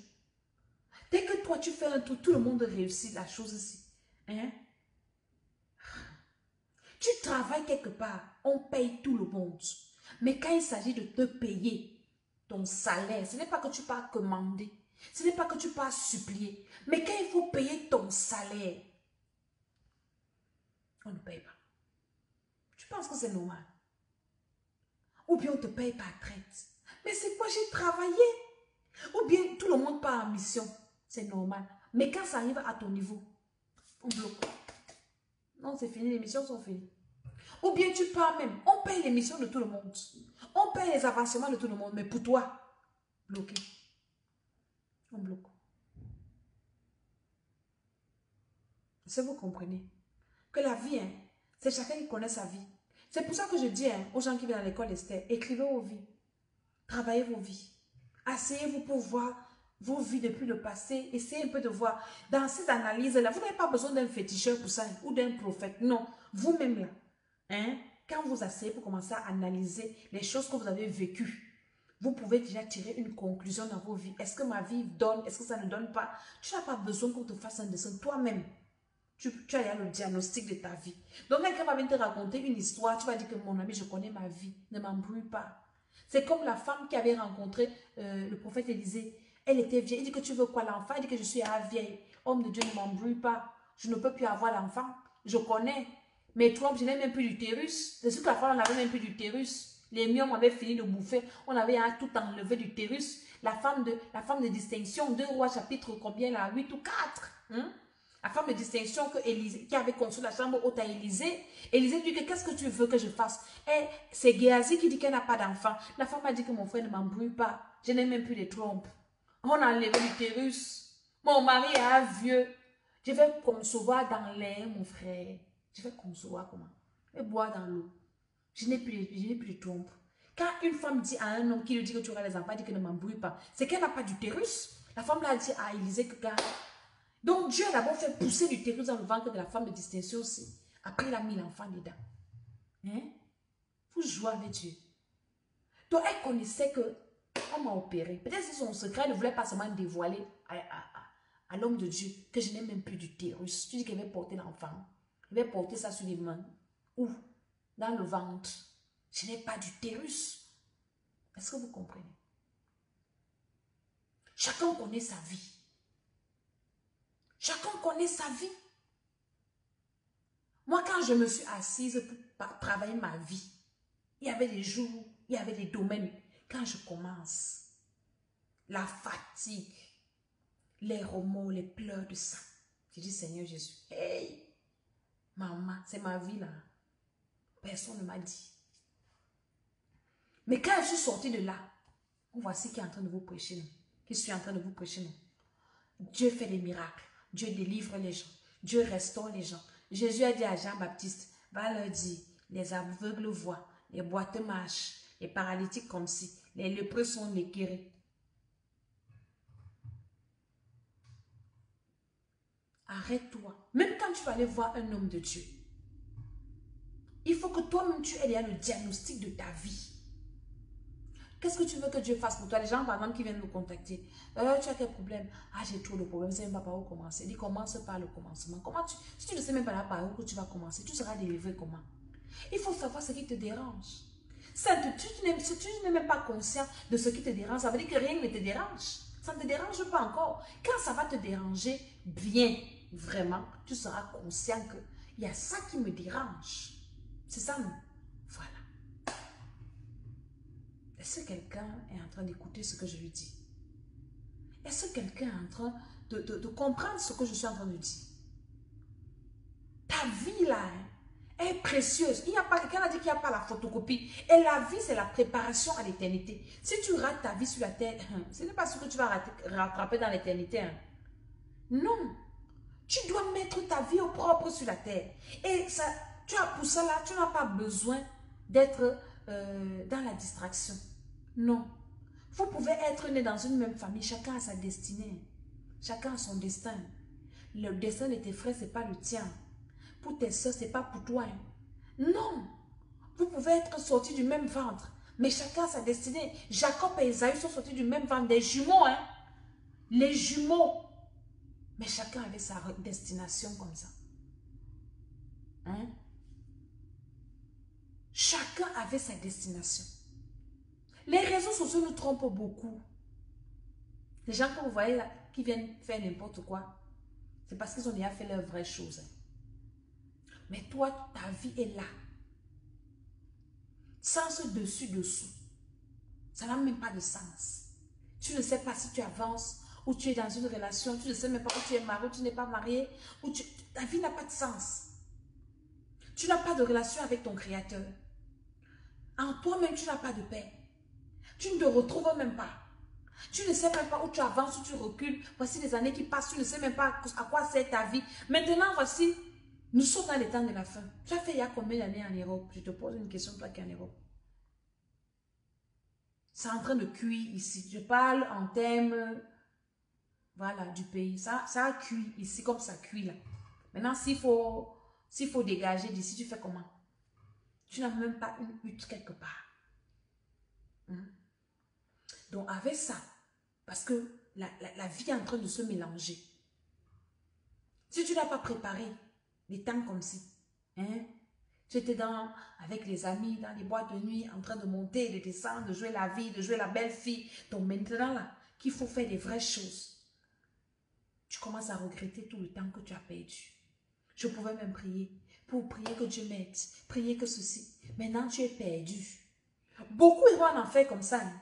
Dès que toi, tu fais un truc, tout le monde réussit la chose ici. Hein? Tu travailles quelque part, on paye tout le monde. Mais quand il s'agit de te payer ton salaire, ce n'est pas que tu pars commander, ce n'est pas que tu pars supplier. Mais quand il faut payer ton salaire, on ne paye pas. Tu penses que c'est normal? Ou bien on te paye par traite. Mais c'est quoi, j'ai travaillé? Ou bien tout le monde part en mission. C'est normal. Mais quand ça arrive à ton niveau, on bloque. Non, c'est fini, les missions sont finies. Ou bien tu pars même, on paye les missions de tout le monde. On paye les avancements de tout le monde. Mais pour toi, bloqué. On bloque. Est-ce que vous comprenez? Que la vie, c'est chacun qui connaît sa vie. C'est pour ça que je dis aux gens qui viennent à l'école Esther, écrivez vos vies. Travaillez vos vies. Asseyez-vous pour voir vos vies depuis le passé. Essayez un peu de voir. Dans cette analyse-là, vous n'avez pas besoin d'un féticheur pour ça ou d'un prophète. Non, vous-même là. Hein? Quand vous asseyez pour commencer à analyser les choses que vous avez vécues, vous pouvez déjà tirer une conclusion dans vos vies. Est-ce que ma vie donne? Est-ce que ça ne donne pas? Tu n'as pas besoin qu'on te fasse un dessin. Toi-même, tu as le diagnostic de ta vie. Donc, quelqu'un va venir te raconter une histoire. Tu vas dire que mon ami, je connais ma vie. Ne m'embrouille pas. C'est comme la femme qui avait rencontré le prophète Élisée. Elle était vieille. Il dit que tu veux quoi l'enfant? Il dit que je suis vieille. Homme de Dieu, ne m'embrouille pas. Je ne peux plus avoir l'enfant. Je connais. Mais Trump, je n'ai même plus d'utérus. C'est sûr que la femme n'avait même plus d'utérus. Les miomes avaient fini de bouffer. On avait tout enlevé d'utérus. La femme de distinction, 2 Rois chapitre combien là? 8 ou 4. La femme de distinction qui avait conçu la chambre haute à Élisée. Élisée dit que qu'est-ce que tu veux que je fasse? Et c'est Géasi qui dit qu'elle n'a pas d'enfant. La femme a dit que mon frère ne m'embrouille pas. Je n'ai même plus de trompe. On a enlevé l'utérus. Mon mari est vieux. Je vais concevoir dans l'air, mon frère. Je vais concevoir comment? Je vais boire dans l'eau. Je n'ai plus de trompe. Quand une femme dit à un homme qui lui dit que tu auras les enfants, elle dit que ne m'embrouille pas, c'est qu'elle n'a pas d'utérus. La femme l'a dit à Élisée que gars. Donc Dieu a d'abord fait pousser l'utérus dans le ventre de la femme de distinction aussi. Après, il a mis l'enfant dedans. Hein? Vous jouez avec Dieu. Donc, elle connaissait que on m'a opéré. Peut-être que son secret, elle ne voulait pas seulement dévoiler à l'homme de Dieu que je n'ai même plus d'utérus. Tu dis qu'elle va porter l'enfant. Elle va porter ça sur les mains. Ou dans le ventre. Je n'ai pas d'utérus. Est-ce que vous comprenez? Chacun connaît sa vie. Chacun connaît sa vie. Moi, quand je me suis assise pour travailler ma vie, il y avait des jours, il y avait des domaines. Quand je commence, la fatigue, les remords, les pleurs de sang. Je dis, Seigneur Jésus, hey, maman, c'est ma vie là. Personne ne m'a dit. Mais quand je suis sortie de là, voici qui est en train de vous prêcher, non? Qui suis en train de vous prêcher, non? Dieu fait des miracles. Dieu délivre les gens. Dieu restaure les gens. Jésus a dit à Jean-Baptiste, va leur dire, les aveugles voient, les boiteux marchent, les paralytiques comme si, les lépreux sont les guéris. Arrête-toi. Même quand tu vas aller voir un homme de Dieu, il faut que toi-même tu aies le diagnostic de ta vie. Qu'est-ce que tu veux que Dieu fasse pour toi? Les gens, par exemple, qui viennent nous contacter. Tu as quel problème? Ah, j'ai trop de problèmes. Je ne sais même pas par où commencer. Dis, commence par le commencement. Si tu ne sais même pas par où que tu vas commencer, tu seras délivré comment? Il faut savoir ce qui te dérange. Si tu n'es même pas conscient de ce qui te dérange, ça veut dire que rien ne te dérange. Ça ne te dérange pas encore. Quand ça va te déranger bien, vraiment, tu seras conscient qu'il y a ça qui me dérange. C'est ça, non? Voilà. Est-ce que quelqu'un est en train d'écouter ce que je lui dis? Est-ce que quelqu'un est en train de comprendre ce que je suis en train de dire? Ta vie là est précieuse. Il n'y a pas, quelqu'un a dit qu'il n'y a pas la photocopie. Et la vie, c'est la préparation à l'éternité. Si tu rates ta vie sur la terre, ce n'est pas ce que tu vas rattraper dans l'éternité. Hein. Non. Tu dois mettre ta vie au propre sur la terre. Et ça, pour cela, tu n'as pas besoin d'être dans la distraction. Non. Vous pouvez être né dans une même famille. Chacun a sa destinée. Chacun a son destin. Le destin de tes frères, ce n'est pas le tien. Pour tes soeurs, ce n'est pas pour toi. Hein. Non. Vous pouvez être sortis du même ventre. Mais chacun a sa destinée. Jacob et Esaü sont sortis du même ventre. Des jumeaux. Hein. Les jumeaux. Mais chacun avait sa destination comme ça. Hein? Chacun avait sa destination. Les réseaux sociaux nous trompent beaucoup. Les gens que vous voyez là, qui viennent faire n'importe quoi, c'est parce qu'ils ont déjà fait leurs vraies choses. Hein. Mais toi, ta vie est là. Sans ce dessus-dessous. Ça n'a même pas de sens. Tu ne sais pas si tu avances ou tu es dans une relation, tu ne sais même pas où tu es marié ou tu n'es pas marié. Ta vie n'a pas de sens. Tu n'as pas de relation avec ton Créateur. En toi-même, tu n'as pas de paix. Tu ne te retrouves même pas. Tu ne sais même pas où tu avances, où tu recules. Voici les années qui passent, tu ne sais même pas à quoi sert ta vie. Maintenant, voici, nous sommes dans les temps de la fin. Tu as fait il y a combien d'années en Europe? Je te pose une question, toi qui es en Europe. C'est en train de cuire ici. Je parle en termes, voilà, du pays. Ça a cuit ici, comme ça cuit là. Maintenant, s'il faut dégager d'ici, tu fais comment? Tu n'as même pas une hutte quelque part. Donc, avec ça, parce que la vie est en train de se mélanger. Si tu n'as pas préparé des temps comme ci, hein, tu étais avec les amis, dans les boîtes de nuit, en train de monter, de descendre, de jouer la vie, de jouer la belle fille. Donc maintenant, là, qu'il faut faire des vraies choses, tu commences à regretter tout le temps que tu as perdu. Je pouvais même prier, pour prier que Dieu m'aide, prier que ceci. Maintenant, tu es perdu. Beaucoup vont en enfer comme ça. Hein.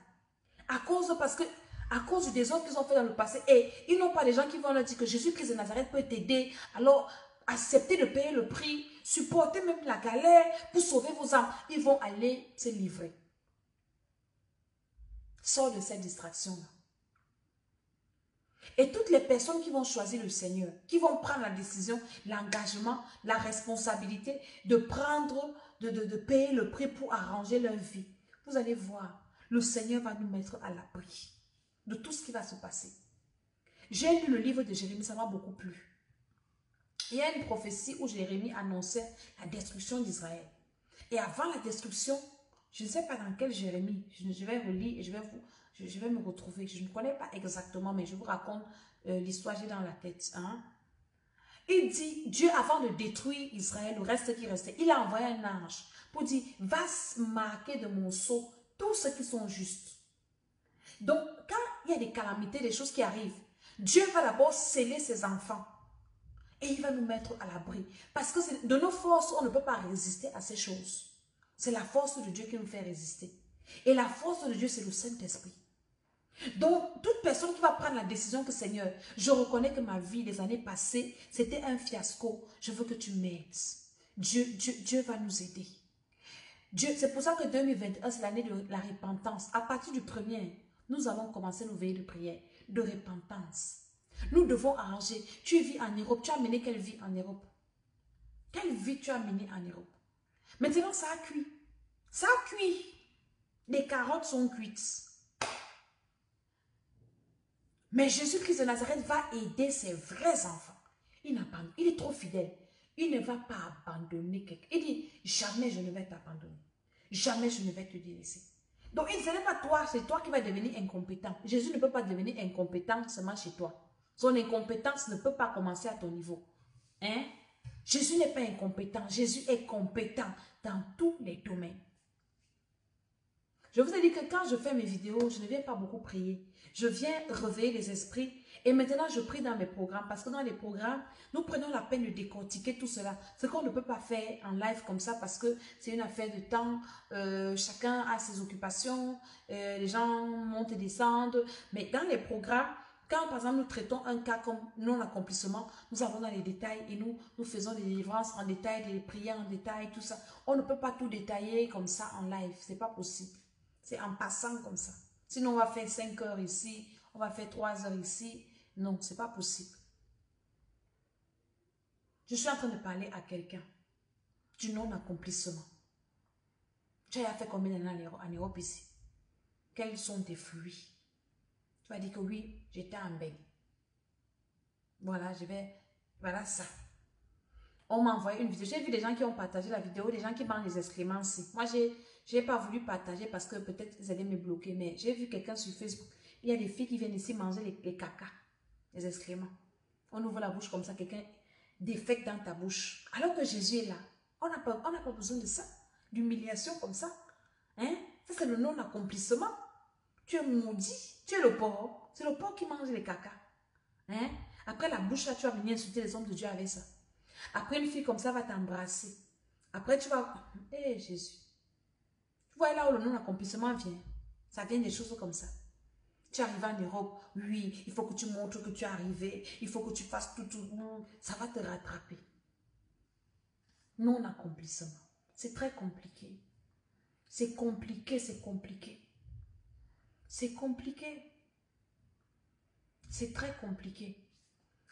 À cause du désordre qu'ils ont fait dans le passé. Et ils n'ont pas des gens qui vont leur dire que Jésus-Christ de Nazareth peut t'aider. Alors, acceptez de payer le prix. Supportez même la galère pour sauver vos âmes. Ils vont aller se livrer. Sors de cette distraction-là. Et toutes les personnes qui vont choisir le Seigneur, qui vont prendre la décision, l'engagement, la responsabilité de prendre, de payer le prix pour arranger leur vie. Vous allez voir, le Seigneur va nous mettre à l'abri de tout ce qui va se passer. J'ai lu le livre de Jérémie, ça m'a beaucoup plu. Il y a une prophétie où Jérémie annonçait la destruction d'Israël. Et avant la destruction, Je ne sais pas dans quel Jérémie. Je vais relire et je vais me retrouver. Je ne connais pas exactement, mais je vous raconte l'histoire, j'ai dans la tête. Hein. Il dit, Dieu, avant de détruire Israël, le reste qui restait, il a envoyé un ange pour dire, va marquer de mon sceau tous ceux qui sont justes. Donc, quand il y a des calamités, des choses qui arrivent, Dieu va d'abord sceller ses enfants et il va nous mettre à l'abri. Parce que de nos forces, on ne peut pas résister à ces choses. C'est la force de Dieu qui nous fait résister. Et la force de Dieu, c'est le Saint-Esprit. Donc, toute personne qui va prendre la décision que Seigneur, je reconnais que ma vie, les années passées, c'était un fiasco. Je veux que tu m'aides. Dieu va nous aider. C'est pour ça que 2021, c'est l'année de la repentance. À partir du 1er, nous allons commencer nos veillées de prière, de repentance. Nous devons arranger. Tu vis en Europe, tu as mené quelle vie en Europe? Quelle vie tu as menée en Europe? Maintenant, ça a cuit. Ça a cuit. Les carottes sont cuites. Mais Jésus-Christ de Nazareth va aider ses vrais enfants. Il est trop fidèle. Il ne va pas abandonner quelqu'un. Il dit, jamais je ne vais t'abandonner. Jamais je ne vais te délaisser. Donc, ce n'est pas toi, c'est toi qui vas devenir incompétent. Jésus ne peut pas devenir incompétent seulement chez toi. Son incompétence ne peut pas commencer à ton niveau. Hein? Jésus n'est pas incompétent. Jésus est compétent dans tous les domaines. Je vous ai dit que quand je fais mes vidéos, je ne viens pas beaucoup prier. Je viens réveiller les esprits et maintenant je prie dans mes programmes parce que dans les programmes, nous prenons la peine de décortiquer tout cela. Ce qu'on ne peut pas faire en live comme ça parce que c'est une affaire de temps. Chacun a ses occupations, les gens montent et descendent. Mais dans les programmes, quand par exemple nous traitons un cas comme non-accomplissement, nous allons dans les détails et nous faisons des délivrances en détail, des prières en détail, tout ça. On ne peut pas tout détailler comme ça en live, c'est pas possible. C'est en passant comme ça. Sinon, on va faire 5 heures ici, on va faire 3 heures ici. Non, c'est pas possible. Je suis en train de parler à quelqu'un du non-accomplissement. Tu as fait combien d'années en Europe ici? Quels sont tes fruits? Tu vas dire que oui, j'étais en bain. Voilà, voilà ça. On m'a envoyé une vidéo. J'ai vu des gens qui ont partagé la vidéo, des gens qui mangent les excréments aussi. Moi, je n'ai pas voulu partager parce que peut-être ils allaient me bloquer. Mais j'ai vu quelqu'un sur Facebook. Il y a des filles qui viennent ici manger les caca, les excréments. On ouvre la bouche comme ça, quelqu'un défecte dans ta bouche. Alors que Jésus est là. On n'a pas besoin de ça. D'humiliation comme ça. Hein? Ça, c'est le non-accomplissement. Tu es maudit. Tu es le porc. C'est le porc qui mange les caca. Hein? Après la bouche, là, tu vas venir insulter les hommes de Dieu avec ça. Après, une fille comme ça va t'embrasser. Après, tu vas... Hé, Jésus. Tu vois là où le non-accomplissement vient. Ça vient des choses comme ça. Tu arrives en Europe. Oui, il faut que tu montres que tu es arrivé. Il faut que tu fasses tout. Ça va te rattraper. Non-accomplissement. C'est très compliqué. C'est compliqué, c'est compliqué. C'est compliqué. C'est très compliqué.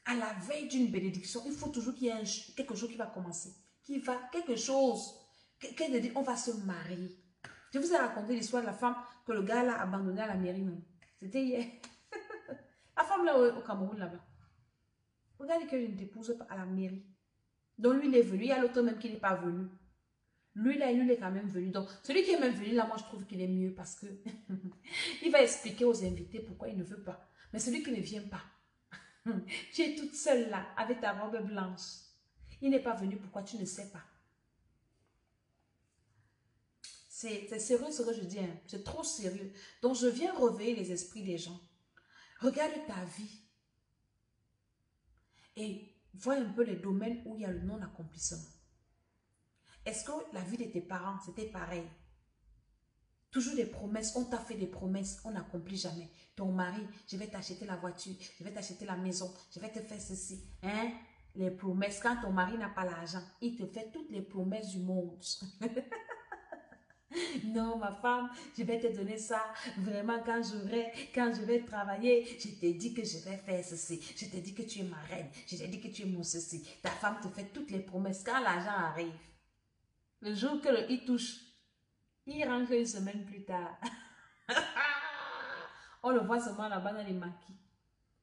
À la veille d'une bénédiction, il faut toujours qu'il y ait quelque chose qui va commencer. Quelque chose. On va se marier. Je vous ai raconté l'histoire de la femme que le gars l'a abandonnée à la mairie même. C'était hier. La femme là au Cameroun là-bas. Regardez que je ne t'épouse pas à la mairie. Donc lui il est venu. Il y a l'autre même qui n'est pas venu. Lui là, il est quand même venu. Donc celui qui est même venu là, moi je trouve qu'il est mieux parce que il va expliquer aux invités pourquoi il ne veut pas. Mais celui qui ne vient pas. Tu es toute seule là, avec ta robe blanche. Il n'est pas venu, pourquoi tu ne sais pas? C'est sérieux ce que je dis, hein? C'est trop sérieux. Donc je viens réveiller les esprits des gens. Regarde ta vie. Et vois un peu les domaines où il y a le non-accomplissement. Est-ce que la vie de tes parents, c'était pareil? Toujours des promesses, on t'a fait des promesses, on n'accomplit jamais. Ton mari, je vais t'acheter la voiture, je vais t'acheter la maison, je vais te faire ceci. Hein? Les promesses, quand ton mari n'a pas l'argent, il te fait toutes les promesses du monde. Non, ma femme, je vais te donner ça. Vraiment, quand je vais travailler, je t'ai dit que je vais faire ceci. Je t'ai dit que tu es ma reine. Je t'ai dit que tu es mon ceci. Ta femme te fait toutes les promesses. Quand l'argent arrive, le jour que il touche, il rentre une semaine plus tard. On le voit seulement là-bas dans les maquis.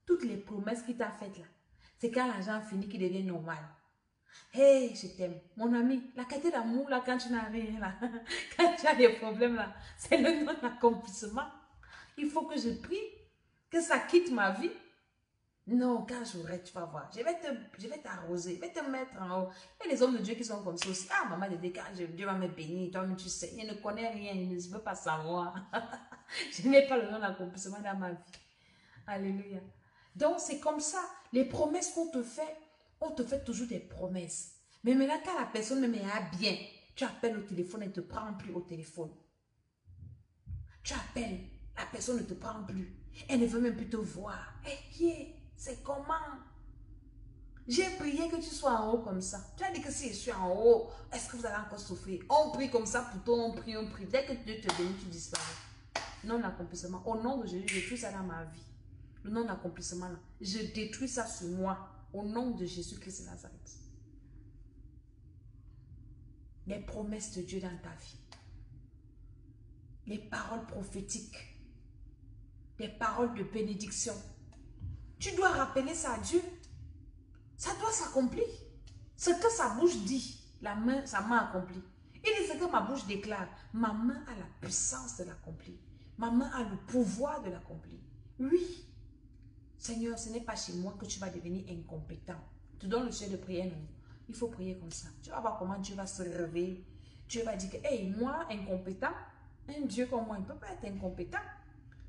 Toutes les promesses qu'il t'a faites là, c'est quand l'argent finit qu'il devient normal. Hey, je t'aime. Mon ami, la qualité d'amour, là, quand tu n'as rien, là, quand tu as des problèmes, là, c'est le non-accomplissement. Il faut que je prie, que ça quitte ma vie. Non, quand j'aurai, tu vas voir. Je vais t'arroser, je vais te mettre en haut. Il y a des hommes de Dieu qui sont comme ça aussi. Ah, maman, quand Dieu va me bénir, toi, tu sais, il ne connaît rien, il ne veut pas savoir. Je n'ai pas le non-accomplissement dans ma vie. Alléluia. Donc, c'est comme ça. Les promesses qu'on te fait, on te fait toujours des promesses. Mais maintenant, quand la personne me met à bien, tu appelles au téléphone, elle ne te prend plus au téléphone. Tu appelles, la personne ne te prend plus. Elle ne veut même plus te voir. Eh, c'est comment? J'ai prié que tu sois en haut comme ça. Tu as dit que si je suis en haut, est-ce que vous allez encore souffrir? On prie comme ça pour toi, on prie. Dès que Dieu te bénit, tu disparais. Non-accomplissement. Au nom de Jésus, je détruis ça dans ma vie. Le non-accomplissement, je détruis ça sur moi. Au nom de Jésus-Christ de Nazareth. Les promesses de Dieu dans ta vie. Les paroles prophétiques. Les paroles de bénédiction. Tu dois rappeler ça à Dieu. Ça doit s'accomplir. Ce que sa bouche dit, sa main accomplit. Il dit ce que ma bouche déclare. Ma main a la puissance de l'accomplir. Ma main a le pouvoir de l'accomplir. Oui. Seigneur, ce n'est pas chez moi que tu vas devenir incompétent. Tu donnes le chef de prière, non? Il faut prier comme ça. Tu vas voir comment Dieu va se réveiller. Dieu va dire que, hey, moi, incompétent, un Dieu comme moi, il ne peut pas être incompétent.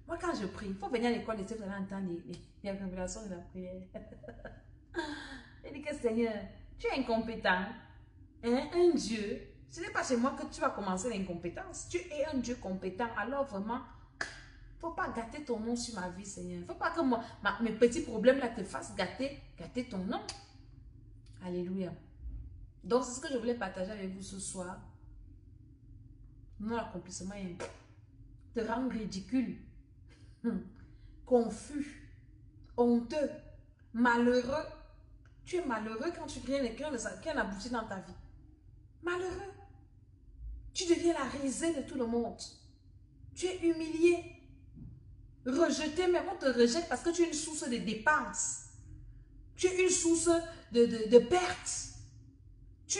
Moi, quand je prie, il faut venir à l'école et vous allez entendre les révélations de la prière. Il dit que Seigneur, tu es incompétent. Hein? Un Dieu, ce n'est pas chez moi que tu vas commencer l'incompétence. Tu es un Dieu compétent. Alors vraiment, il ne faut pas gâter ton nom sur ma vie, Seigneur. Il ne faut pas que moi, mes petits problèmes là te fassent gâter ton nom. Alléluia. Donc, c'est ce que je voulais partager avec vous ce soir. Non, l'accomplissement te rend ridicule, confus, honteux, malheureux. Tu es malheureux quand tu crées quelqu'un qui a abouti dans ta vie. Malheureux. Tu deviens la risée de tout le monde. Tu es humilié. Rejeté, mais on te rejette parce que tu es une source de dépenses. Tu es une source de pertes. Tu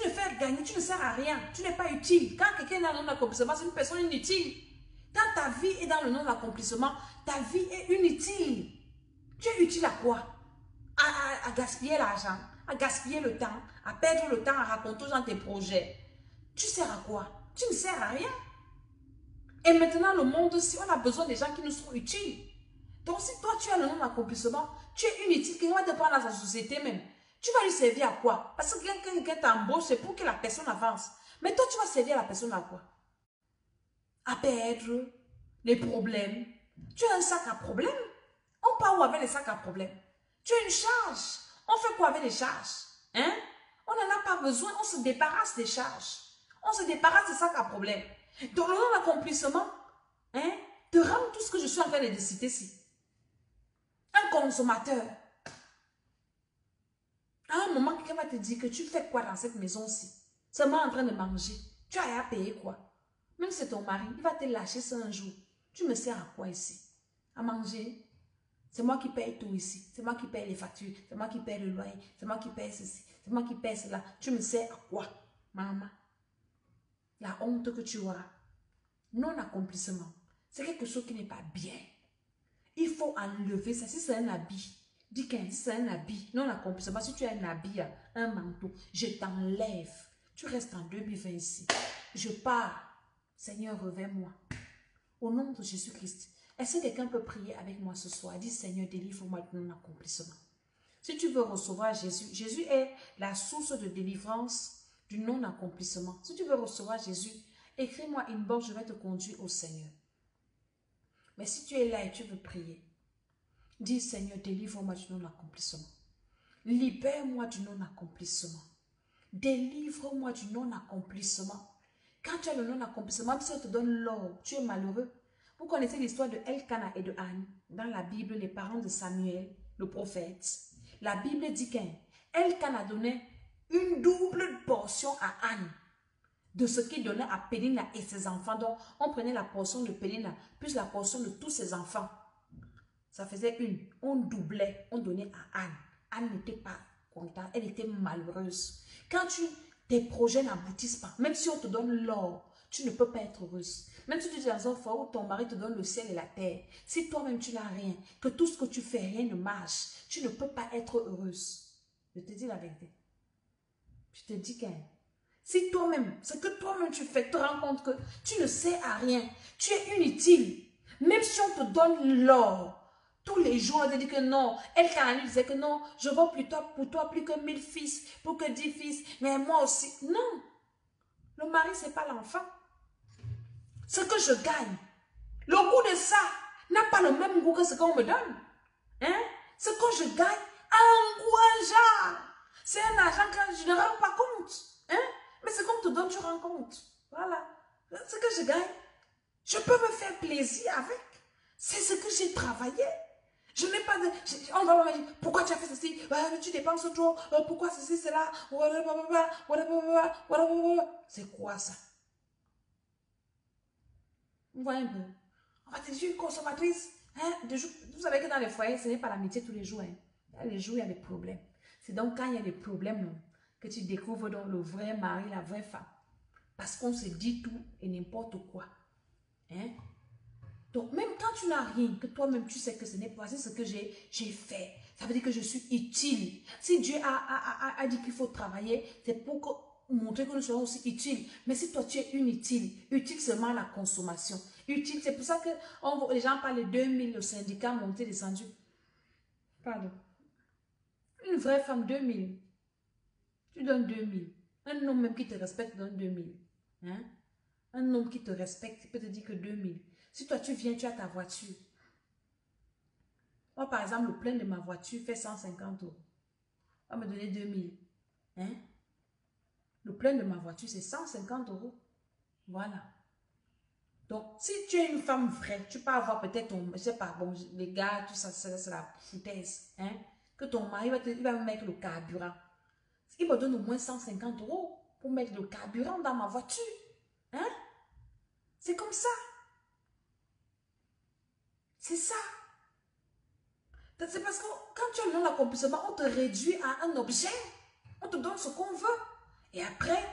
ne fais gagner, tu ne sers à rien. Tu n'es pas utile. Quand quelqu'un est dans le non-accomplissement, c'est une personne inutile. Quand ta vie est dans le non-accomplissement, ta vie est inutile. Tu es utile à quoi? À gaspiller l'argent, à gaspiller le temps, à perdre le temps à raconter aux gens tes projets. Tu sers à quoi? Tu ne sers à rien. Et maintenant, le monde aussi, on a besoin des gens qui nous sont utiles. Donc, si toi, tu as le non-accomplissement, tu es inutile, quelqu'un va te prendre dans sa société même. Tu vas lui servir à quoi? Parce que quelqu'un t'embauche, c'est pour que la personne avance. Mais toi, tu vas servir à la personne à quoi? À perdre les problèmes. Tu as un sac à problème. On part où avec les sacs à problème? Tu as une charge. On fait quoi avec les charges? Hein? On n'en a pas besoin. On se débarrasse des charges. On se débarrasse des sacs à problème. Donc, le non-accomplissement, hein, te rend tout ce que je suis en train de citer ici. Un consommateur. À un moment, quelqu'un va te dire que tu fais quoi dans cette maison-ci? Seulement en train de manger. Tu as à payer quoi? Même si c'est ton mari, il va te lâcher ça un jour. Tu me sers à quoi ici? À manger? C'est moi qui paye tout ici. C'est moi qui paye les factures. C'est moi qui paye le loyer. C'est moi qui paye ceci. C'est moi qui paye cela. Tu me sers à quoi, maman? La honte que tu as. Non-accomplissement. C'est quelque chose qui n'est pas bien. Il faut enlever ça. Si c'est un habit, dis que c'est un habit. Non-accomplissement. Si tu as un habit, un manteau, je t'enlève. Tu restes en 2020 ici. Je pars. Seigneur, reviens-moi. Au nom de Jésus-Christ. Est-ce que quelqu'un peut prier avec moi ce soir? Dis, Seigneur, délivre-moi de non-accomplissement. Si tu veux recevoir Jésus, Jésus est la source de délivrance du non-accomplissement. Si tu veux recevoir Jésus, écris-moi inbox, je vais te conduire au Seigneur. Mais si tu es là et tu veux prier, dis, Seigneur, délivre-moi du non-accomplissement. Libère-moi du non-accomplissement. Délivre-moi du non-accomplissement. Quand tu as le non-accomplissement, même si on te donne l'or, tu es malheureux. Vous connaissez l'histoire de Elkana et de Anne dans la Bible, les parents de Samuel, le prophète. La Bible dit qu'Elkana donnait une double portion à Anne de ce qu'il donnait à Pénina et ses enfants. Donc, on prenait la portion de Pénina plus la portion de tous ses enfants. Ça faisait une. On doublait, on donnait à Anne. Anne n'était pas contact, elle était malheureuse. Quand tes projets n'aboutissent pas, même si on te donne l'or, tu ne peux pas être heureuse. Même si tu es dans un foyer où ton mari te donne le ciel et la terre, si toi-même tu n'as rien, que tout ce que tu fais, rien ne marche, tu ne peux pas être heureuse. Je te dis la vérité. Je te dis qu'un. Si toi-même, ce que toi-même tu fais, tu te rends compte que tu ne sers à rien, tu es inutile. Même si on te donne l'or, tous les jours, on te dit que non. Elle, quand elle disait que non, je veux plutôt pour toi plus que 1000 fils, pour que 10 fils, mais moi aussi. Non. Le mari, ce n'est pas l'enfant. Ce que je gagne, le goût de ça n'a pas le même goût que ce qu'on me donne. Hein? Ce que je gagne a un goût, un genre. C'est un argent que je ne rends pas compte. Hein? Mais ce qu'on te donne, tu rends compte. Voilà. Ce que je gagne, je peux me faire plaisir avec. C'est ce que j'ai travaillé. Je n'ai pas de... On va me dire, pourquoi tu as fait ceci? Tu dépenses trop. Pourquoi ceci, cela? C'est quoi ça? Vous voyez un peu? On va te dire une consommatrice. Hein? Vous savez que dans les foyers, ce n'est pas l'amitié tous les jours. Hein? Il y a les jours, il y a des problèmes. C'est donc quand il y a des problèmes que tu découvres donc le vrai mari, la vraie femme. Parce qu'on se dit tout et n'importe quoi. Hein? Donc, même quand tu n'as rien, que toi-même tu sais que ce n'est pas ce que j'ai fait, ça veut dire que je suis utile. Si Dieu a dit qu'il faut travailler, c'est pour montrer que nous serons aussi utiles. Mais si toi tu es inutile, utile seulement à la consommation. Utile, c'est pour ça que les gens parlent de 2000, le syndicat monté, descendu. Pardon. Une vraie femme, 2000. Tu donnes 2000. Un homme même qui te respecte donne 2000. Hein? Un homme qui te respecte, il peut te dire que 2000. Si toi, tu viens, tu as ta voiture. Moi, par exemple, le plein de ma voiture fait 150 €. On va me donner 2000. Hein? Le plein de ma voiture, c'est 150 €. Voilà. Donc, si tu es une femme vraie, tu peux avoir peut-être ton... Je sais pas, bon, les gars, tout ça, c'est la foutaise. Hein? Que ton mari il va me mettre le carburant. Il me donne au moins 150 € pour mettre le carburant dans ma voiture. Hein? C'est comme ça. C'est ça. C'est parce que quand tu as non-accomplissement, on te réduit à un objet. On te donne ce qu'on veut. Et après,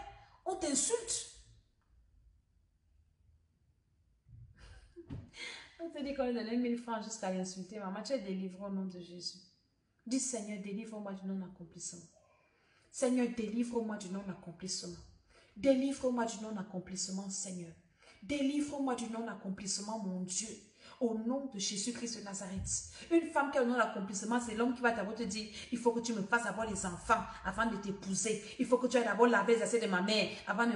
on t'insulte. On te dit qu'on est donné 1000 francs jusqu'à l'insulter. Maman, tu es délivré au nom de Jésus. Dis Seigneur, délivre-moi du non-accomplissement. Seigneur, délivre-moi du non-accomplissement. Délivre-moi du non-accomplissement, Seigneur. Délivre-moi du non-accomplissement, mon Dieu. Au nom de Jésus-Christ de Nazareth. Une femme qui a un non-accomplissement, c'est l'homme qui va d'abord te dire, il faut que tu me fasses avoir les enfants avant de t'épouser. Il faut que tu ailles d'abord laver les assiettes de ma mère avant de...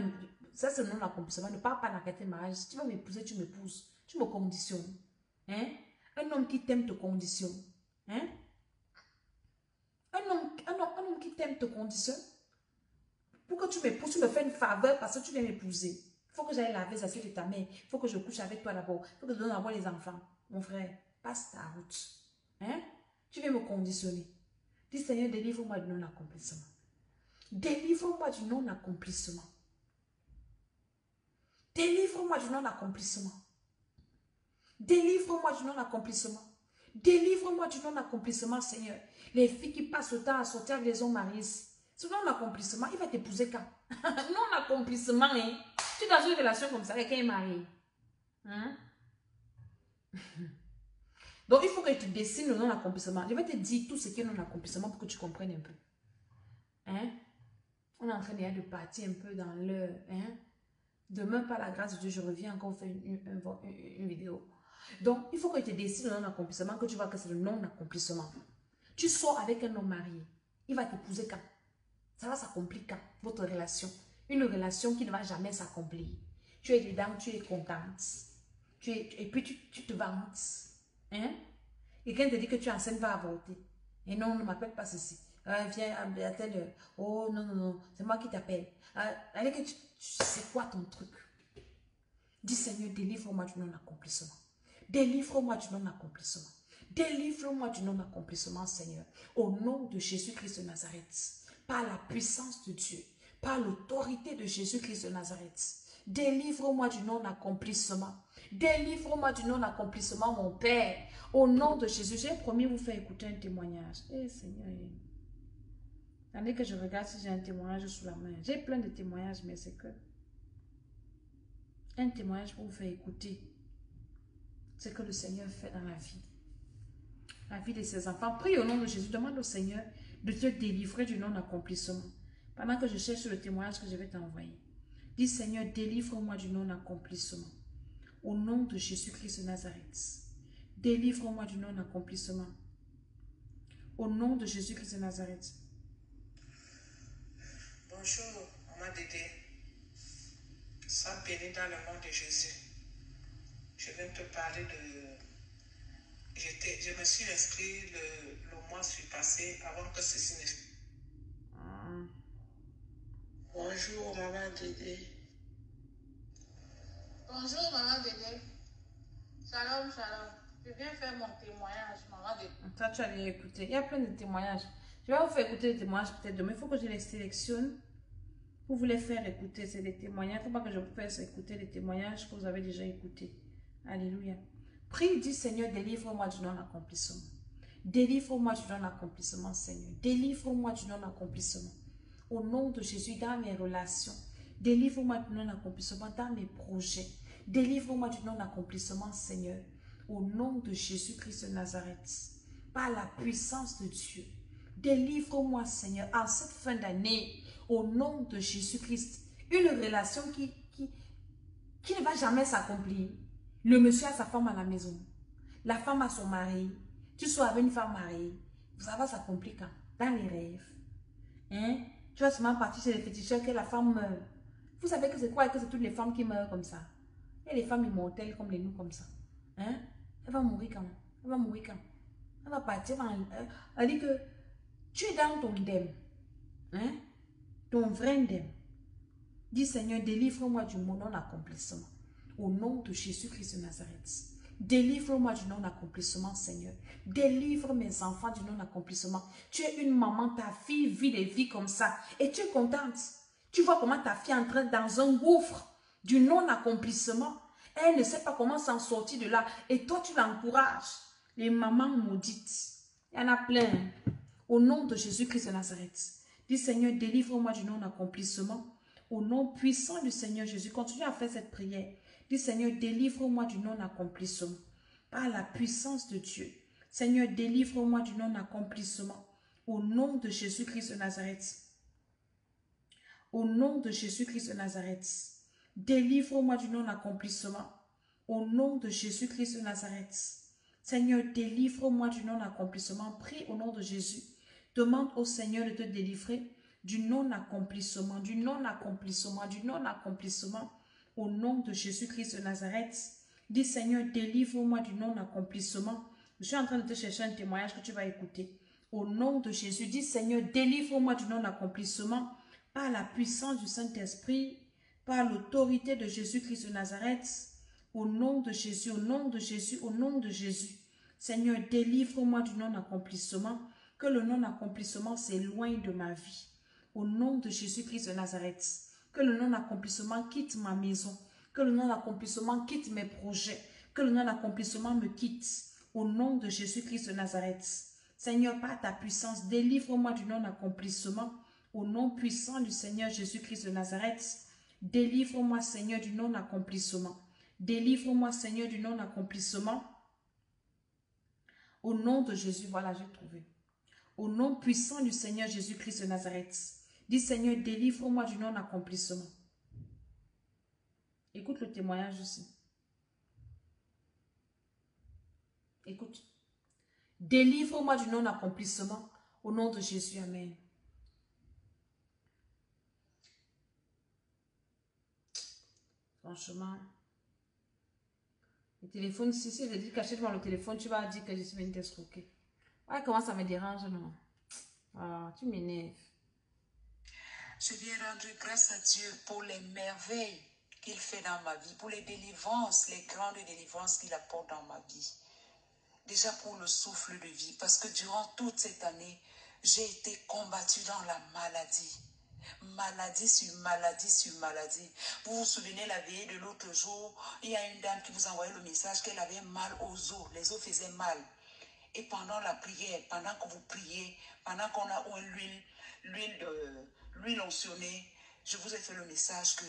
Ça, c'est le non-accomplissement. Ne parle pas dans quel mariage. Si tu veux m'épouser, tu m'épouses. Tu me conditionnes. Hein? Un homme qui t'aime te conditionne. Hein? Un homme qui t'aime te conditionne. Pour que tu m'épouses, tu me fais une faveur parce que tu viens m'épouser. Il faut que j'aille laver les assiettes de ta mère. Il faut que je couche avec toi d'abord. Il faut que je donne d'abord les enfants. Mon frère, passe ta route. Hein? Tu viens me conditionner. Dis Seigneur, délivre-moi du non-accomplissement. Délivre-moi du non-accomplissement. Délivre-moi du non-accomplissement. Délivre-moi du non-accomplissement. Délivre-moi du non-accomplissement, Seigneur. Les filles qui passent le temps à sortir avec les hommes mariés. Ce non-accomplissement, il va t'épouser quand? Non-accomplissement, hein? Tu es dans une relation comme ça, quelqu'un est marié. Hein? Donc, il faut que tu dessines le non-accomplissement. Je vais te dire tout ce qui est non-accomplissement pour que tu comprennes un peu. Hein? On est en train de partir un peu dans le... Hein? Demain, par la grâce de Dieu, je reviens encore faire une vidéo. Donc, il faut que tu dessines le non-accomplissement, que tu vois que c'est le non-accomplissement. Tu sors avec un homme marié. Il va t'épouser quand? Ça va s'accomplir quand? Votre relation. Une relation qui ne va jamais s'accomplir. Tu es dedans, tu es contente. Et puis tu te vantes. Hein? Et quelqu'un te dit que tu es enceinte, va avorter. Et non, ne m'appelle pas ceci. Viens à telle heure. Oh non, non, non, c'est moi qui t'appelle. C'est quoi ton truc? Dis Seigneur, délivre-moi du non-accomplissement. Délivre-moi du non-accomplissement. Délivre-moi du non-accomplissement, Seigneur. Au nom de Jésus-Christ de Nazareth. Par la puissance de Dieu. Par l'autorité de Jésus-Christ de Nazareth. Délivre-moi du non-accomplissement. Délivre-moi du non-accomplissement, mon Père. Au nom de Jésus, j'ai promis vous faire écouter un témoignage. Eh Seigneur. Attendez que je regarde si j'ai un témoignage sous la main. J'ai plein de témoignages, mais c'est que un témoignage pour vous faire écouter ce que le Seigneur fait dans la vie de ses enfants. Prie au nom de Jésus, demande au Seigneur de te délivrer du non-accomplissement. Pendant que je cherche le témoignage que je vais t'envoyer. Dis Seigneur, délivre-moi du non-accomplissement. Au nom de Jésus-Christ de Nazareth. Délivre-moi du non-accomplissement. Au nom de Jésus-Christ de Nazareth. Bonjour, maman Dédé. Sois bénie dans le nom de Jésus. Je viens te parler de... Je me suis inscrit le mois passé avant que ceci ne... Bonjour, maman Dédé. Bonjour, maman Dédé. Shalom, shalom. Je viens faire mon témoignage, maman Dédé. Ça, tu as bien écouté. Il y a plein de témoignages. Je vais vous faire écouter les témoignages peut-être demain. Il faut que je les sélectionne pour vous les faire écouter. C'est des témoignages. Il ne faut pas que je vous fasse écouter les témoignages que vous avez déjà écoutés. Alléluia. Prie, dis Seigneur, délivre-moi du non-accomplissement. Délivre-moi du non-accomplissement, Seigneur. Délivre-moi du non-accomplissement. Au nom de Jésus, dans mes relations. Délivre-moi du non-accomplissement dans mes projets. Délivre-moi du non-accomplissement, Seigneur. Au nom de Jésus-Christ de Nazareth. Par la puissance de Dieu. Délivre-moi, Seigneur, en cette fin d'année. Au nom de Jésus-Christ. Une relation qui ne va jamais s'accomplir. Le monsieur a sa femme à la maison. La femme a son mari. Tu sois avec une femme mariée. Ça va s'accomplir quand? Dans les rêves. Hein? Tu vas seulement partir chez les féticheurs que la femme meurt. Vous savez que c'est quoi? Que c'est toutes les femmes qui meurent comme ça. Et les femmes immortelles comme les nous comme ça. Hein? Elle va mourir quand? Elle va mourir quand? Elle va partir. Elle dit que tu es dans ton dème. Hein? Ton vrai dème. Dis Seigneur, délivre-moi du non-accomplissement. Au nom de Jésus-Christ de Nazareth. Délivre-moi du non-accomplissement, Seigneur. Délivre mes enfants du non-accomplissement. Tu es une maman, ta fille vit des vies comme ça. Et tu es contente. Tu vois comment ta fille est en train dans un gouffre du non-accomplissement. Elle ne sait pas comment s'en sortir de là. Et toi, tu l'encourages. Les mamans maudites. Il y en a plein. Au nom de Jésus-Christ de Nazareth. Dis Seigneur, délivre-moi du non-accomplissement. Au nom puissant du Seigneur Jésus. Continue à faire cette prière. Dis Seigneur, délivre-moi du non-accomplissement. Par la puissance de Dieu. Seigneur, délivre-moi du non-accomplissement. Au nom de Jésus-Christ de Nazareth. Au nom de Jésus-Christ de Nazareth. Délivre-moi du non-accomplissement. Au nom de Jésus-Christ de Nazareth. Seigneur, délivre-moi du non-accomplissement. Prie au nom de Jésus. Demande au Seigneur de te délivrer du non-accomplissement, du non-accomplissement, du non-accomplissement. Au nom de Jésus-Christ de Nazareth. Dis Seigneur, délivre-moi du non-accomplissement. Je suis en train de te chercher un témoignage que tu vas écouter. Au nom de Jésus, dis Seigneur, délivre-moi du non-accomplissement par la puissance du Saint-Esprit, par l'autorité de Jésus-Christ de Nazareth. Au nom de Jésus, au nom de Jésus, au nom de Jésus. Seigneur, délivre-moi du non-accomplissement, que le non-accomplissement s'éloigne de ma vie. Au nom de Jésus-Christ de Nazareth. Que le non-accomplissement quitte ma maison. Que le non-accomplissement quitte mes projets. Que le non-accomplissement me quitte. Au nom de Jésus-Christ de Nazareth. Seigneur, par ta puissance, délivre-moi du non-accomplissement. Au nom puissant du Seigneur Jésus-Christ de Nazareth. Délivre-moi, Seigneur, du non-accomplissement. Délivre-moi, Seigneur, du non-accomplissement. Au nom de Jésus, voilà, j'ai trouvé. Au nom puissant du Seigneur Jésus-Christ de Nazareth. Dis Seigneur, délivre-moi du non-accomplissement. Écoute le témoignage ici. Écoute. Délivre-moi du non-accomplissement. Au nom de Jésus, amen. Franchement. Le téléphone, si je dis qu'achète-moi le téléphone, tu vas dire que je suis venue t'escroquer. Ouais, comment ça me dérange, non? Ah, tu m'énerves. Je viens rendre grâce à Dieu pour les merveilles qu'il fait dans ma vie, pour les délivrances, les grandes délivrances qu'il apporte dans ma vie. Déjà pour le souffle de vie, parce que durant toute cette année, j'ai été combattue dans la maladie. Maladie sur maladie sur maladie. Vous vous souvenez la veillée de l'autre jour, il y a une dame qui vous envoyait le message qu'elle avait mal aux os, les os faisaient mal. Et pendant la prière, pendant que vous priez, pendant qu'on a l'huile, l'huile onctionnée. Je vous ai fait le message que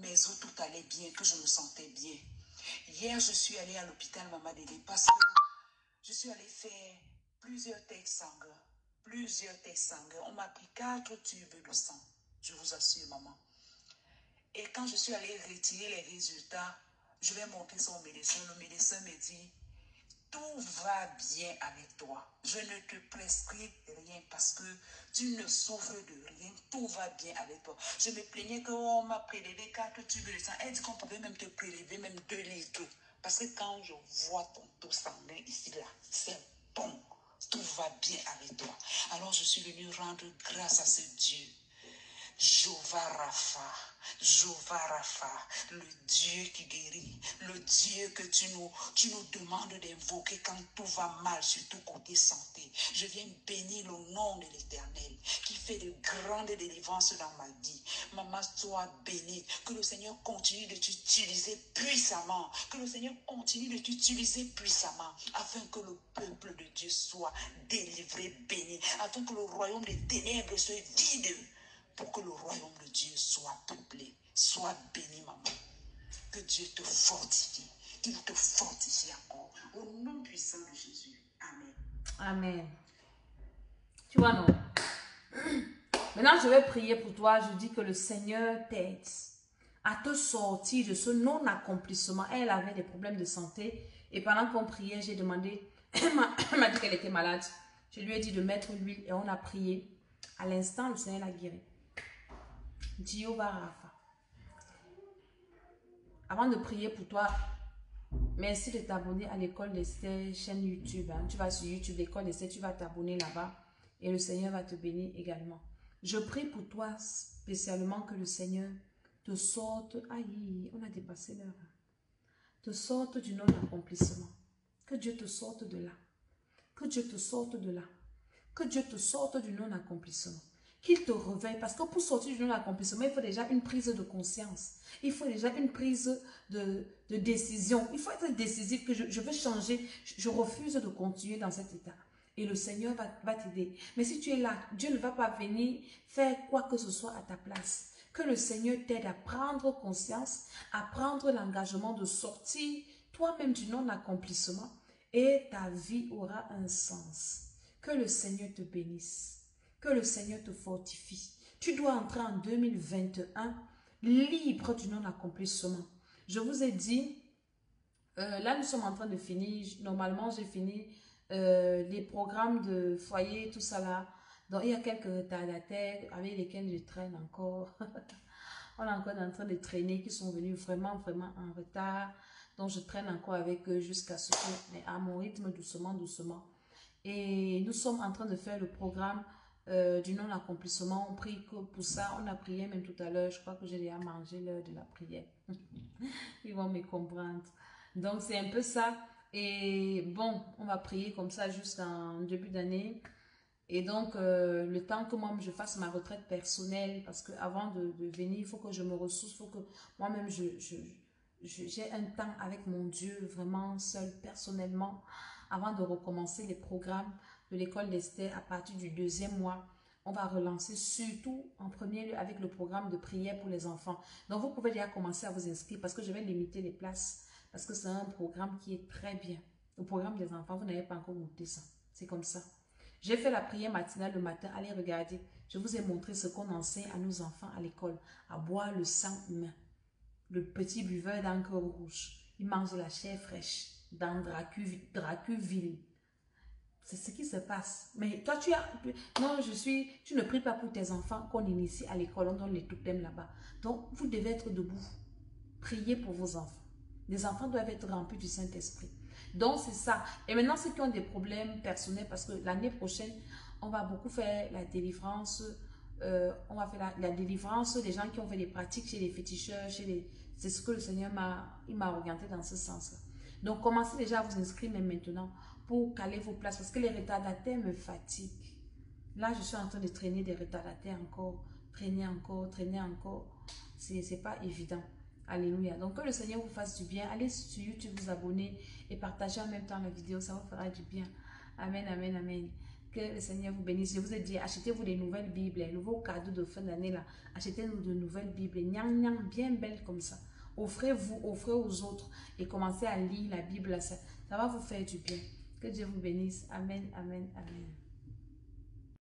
mes os, tout allait bien, que je me sentais bien. Hier, je suis allée à l'hôpital Maman Dédé parce que je suis allée faire plusieurs tests sanguins. Plusieurs tests sanguins. On m'a pris 4 tubes de sang. Je vous assure, maman. Et quand je suis allée retirer les résultats, je vais montrer ça au médecin. Le médecin me dit, tout va bien avec toi. Je ne te prescris rien parce que tu ne souffres de rien. Tout va bien avec toi. Je me plaignais qu'on m'a prélevé 4 tubes de sang. Elle dit qu'on pouvait même te prélever même 2 litres. Parce que quand je vois ton taux sanguin ici, là, c'est bon. Tout va bien avec toi. Alors je suis venue rendre grâce à ce Dieu. Jéhovah Rapha, le Dieu qui guérit, le Dieu que tu nous demandes d'invoquer quand tout va mal, surtout côté santé. Je viens bénir le nom de l'Éternel qui fait de grandes délivrances dans ma vie. Maman, sois bénie. Que le Seigneur continue de t'utiliser puissamment. Que le Seigneur continue de t'utiliser puissamment afin que le peuple de Dieu soit délivré, béni, afin que le royaume des ténèbres soit vide. Pour que le royaume de Dieu soit peuplé. Sois béni, maman. Que Dieu te fortifie. Qu'il te fortifie encore. Au nom puissant de Jésus. Amen. Amen. Tu vois, non? Maintenant, je vais prier pour toi. Je dis que le Seigneur t'aide à te sortir de ce non-accomplissement. Elle avait des problèmes de santé. Et pendant qu'on priait, j'ai demandé, elle m'a dit qu'elle était malade. Je lui ai dit de mettre l'huile et on a prié. À l'instant, le Seigneur l'a guéri. Jéhovah Rapha. Avant de prier pour toi, merci de t'abonner à l'école d'Esther, chaîne YouTube. Hein. Tu vas sur YouTube, l'école d'Esther, tu vas t'abonner là-bas et le Seigneur va te bénir également. Je prie pour toi spécialement que le Seigneur te sorte, aïe, on a dépassé l'heure, te sorte du non-accomplissement. Que Dieu te sorte de là. Que Dieu te sorte de là. Que Dieu te sorte du non-accomplissement. Qu'il te réveille. Parce que pour sortir du non-accomplissement, il faut déjà une prise de conscience. Il faut déjà une prise de décision. Il faut être décisif que je veux changer. Je refuse de continuer dans cet état. Et le Seigneur va t'aider. Mais si tu es là, Dieu ne va pas venir faire quoi que ce soit à ta place. Que le Seigneur t'aide à prendre conscience, à prendre l'engagement de sortir toi-même du non-accomplissement. Et ta vie aura un sens. Que le Seigneur te bénisse. Que le Seigneur te fortifie. Tu dois entrer en 2021 libre du non-accomplissement. Je vous ai dit, là nous sommes en train de finir. Normalement, j'ai fini les programmes de foyer, tout ça là. Donc, il y a quelques retardataires avec lesquels je traîne encore. On est encore en train de traîner, qui sont venus vraiment en retard. Donc, je traîne encore avec eux jusqu'à ce que, mais à mon rythme, doucement, doucement. Et nous sommes en train de faire le programme du non-accomplissement. On prie que pour ça, on a prié même tout à l'heure. Je crois que j'ai déjà mangé l'heure de la prière. Ils vont me comprendre. Donc, c'est un peu ça. Et bon, on va prier comme ça jusqu'en début d'année. Et donc, le temps que moi, je fasse ma retraite personnelle, parce qu'avant de venir, il faut que je me ressource, il faut que moi-même, j'ai un temps avec mon Dieu, vraiment seul, personnellement, avant de recommencer les programmes de l'école d'Esther à partir du 2e mois. On va relancer surtout en premier lieu avec le programme de prière pour les enfants. Donc, vous pouvez déjà commencer à vous inscrire parce que je vais limiter les places, parce que c'est un programme qui est très bien. Le programme des enfants, vous n'avez pas encore goûté ça. C'est comme ça. J'ai fait la prière matinale le matin. Allez regarder. Je vous ai montré ce qu'on enseigne à nos enfants à l'école. À boire le sang humain. Le petit buveur d'encre rouge. Il mange de la chair fraîche dans Dracuville. C'est ce qui se passe. Mais toi, tu ne pries pas pour tes enfants qu'on initie à l'école. On donne les totems là-bas. Donc, vous devez être debout. Priez pour vos enfants. Les enfants doivent être remplis du Saint-Esprit. Donc, c'est ça. Et maintenant, ceux qui ont des problèmes personnels, parce que l'année prochaine, on va beaucoup faire la délivrance. On va faire la délivrance des gens qui ont fait des pratiques chez les féticheurs, c'est ce que le Seigneur m'a orienté dans ce sens-là. Donc, commencez déjà à vous inscrire même maintenant pour caler vos places, parce que les retardataires me fatiguent. Là, je suis en train de traîner des retardataires encore, traîner encore. C'est pas évident. Alléluia. Donc, que le Seigneur vous fasse du bien. Allez sur YouTube, vous abonner et partagez en même temps la vidéo. Ça vous fera du bien. Amen, amen, amen. Que le Seigneur vous bénisse. Je vous ai dit, achetez-vous des nouvelles Bibles, les nouveaux cadeaux de fin d'année là. Achetez-nous de nouvelles Bibles, nyang nyang, bien belles comme ça. Offrez-vous, offrez aux autres et commencez à lire la Bible. Ça va vous faire du bien. Que Dieu vous bénisse. Amen, amen, amen.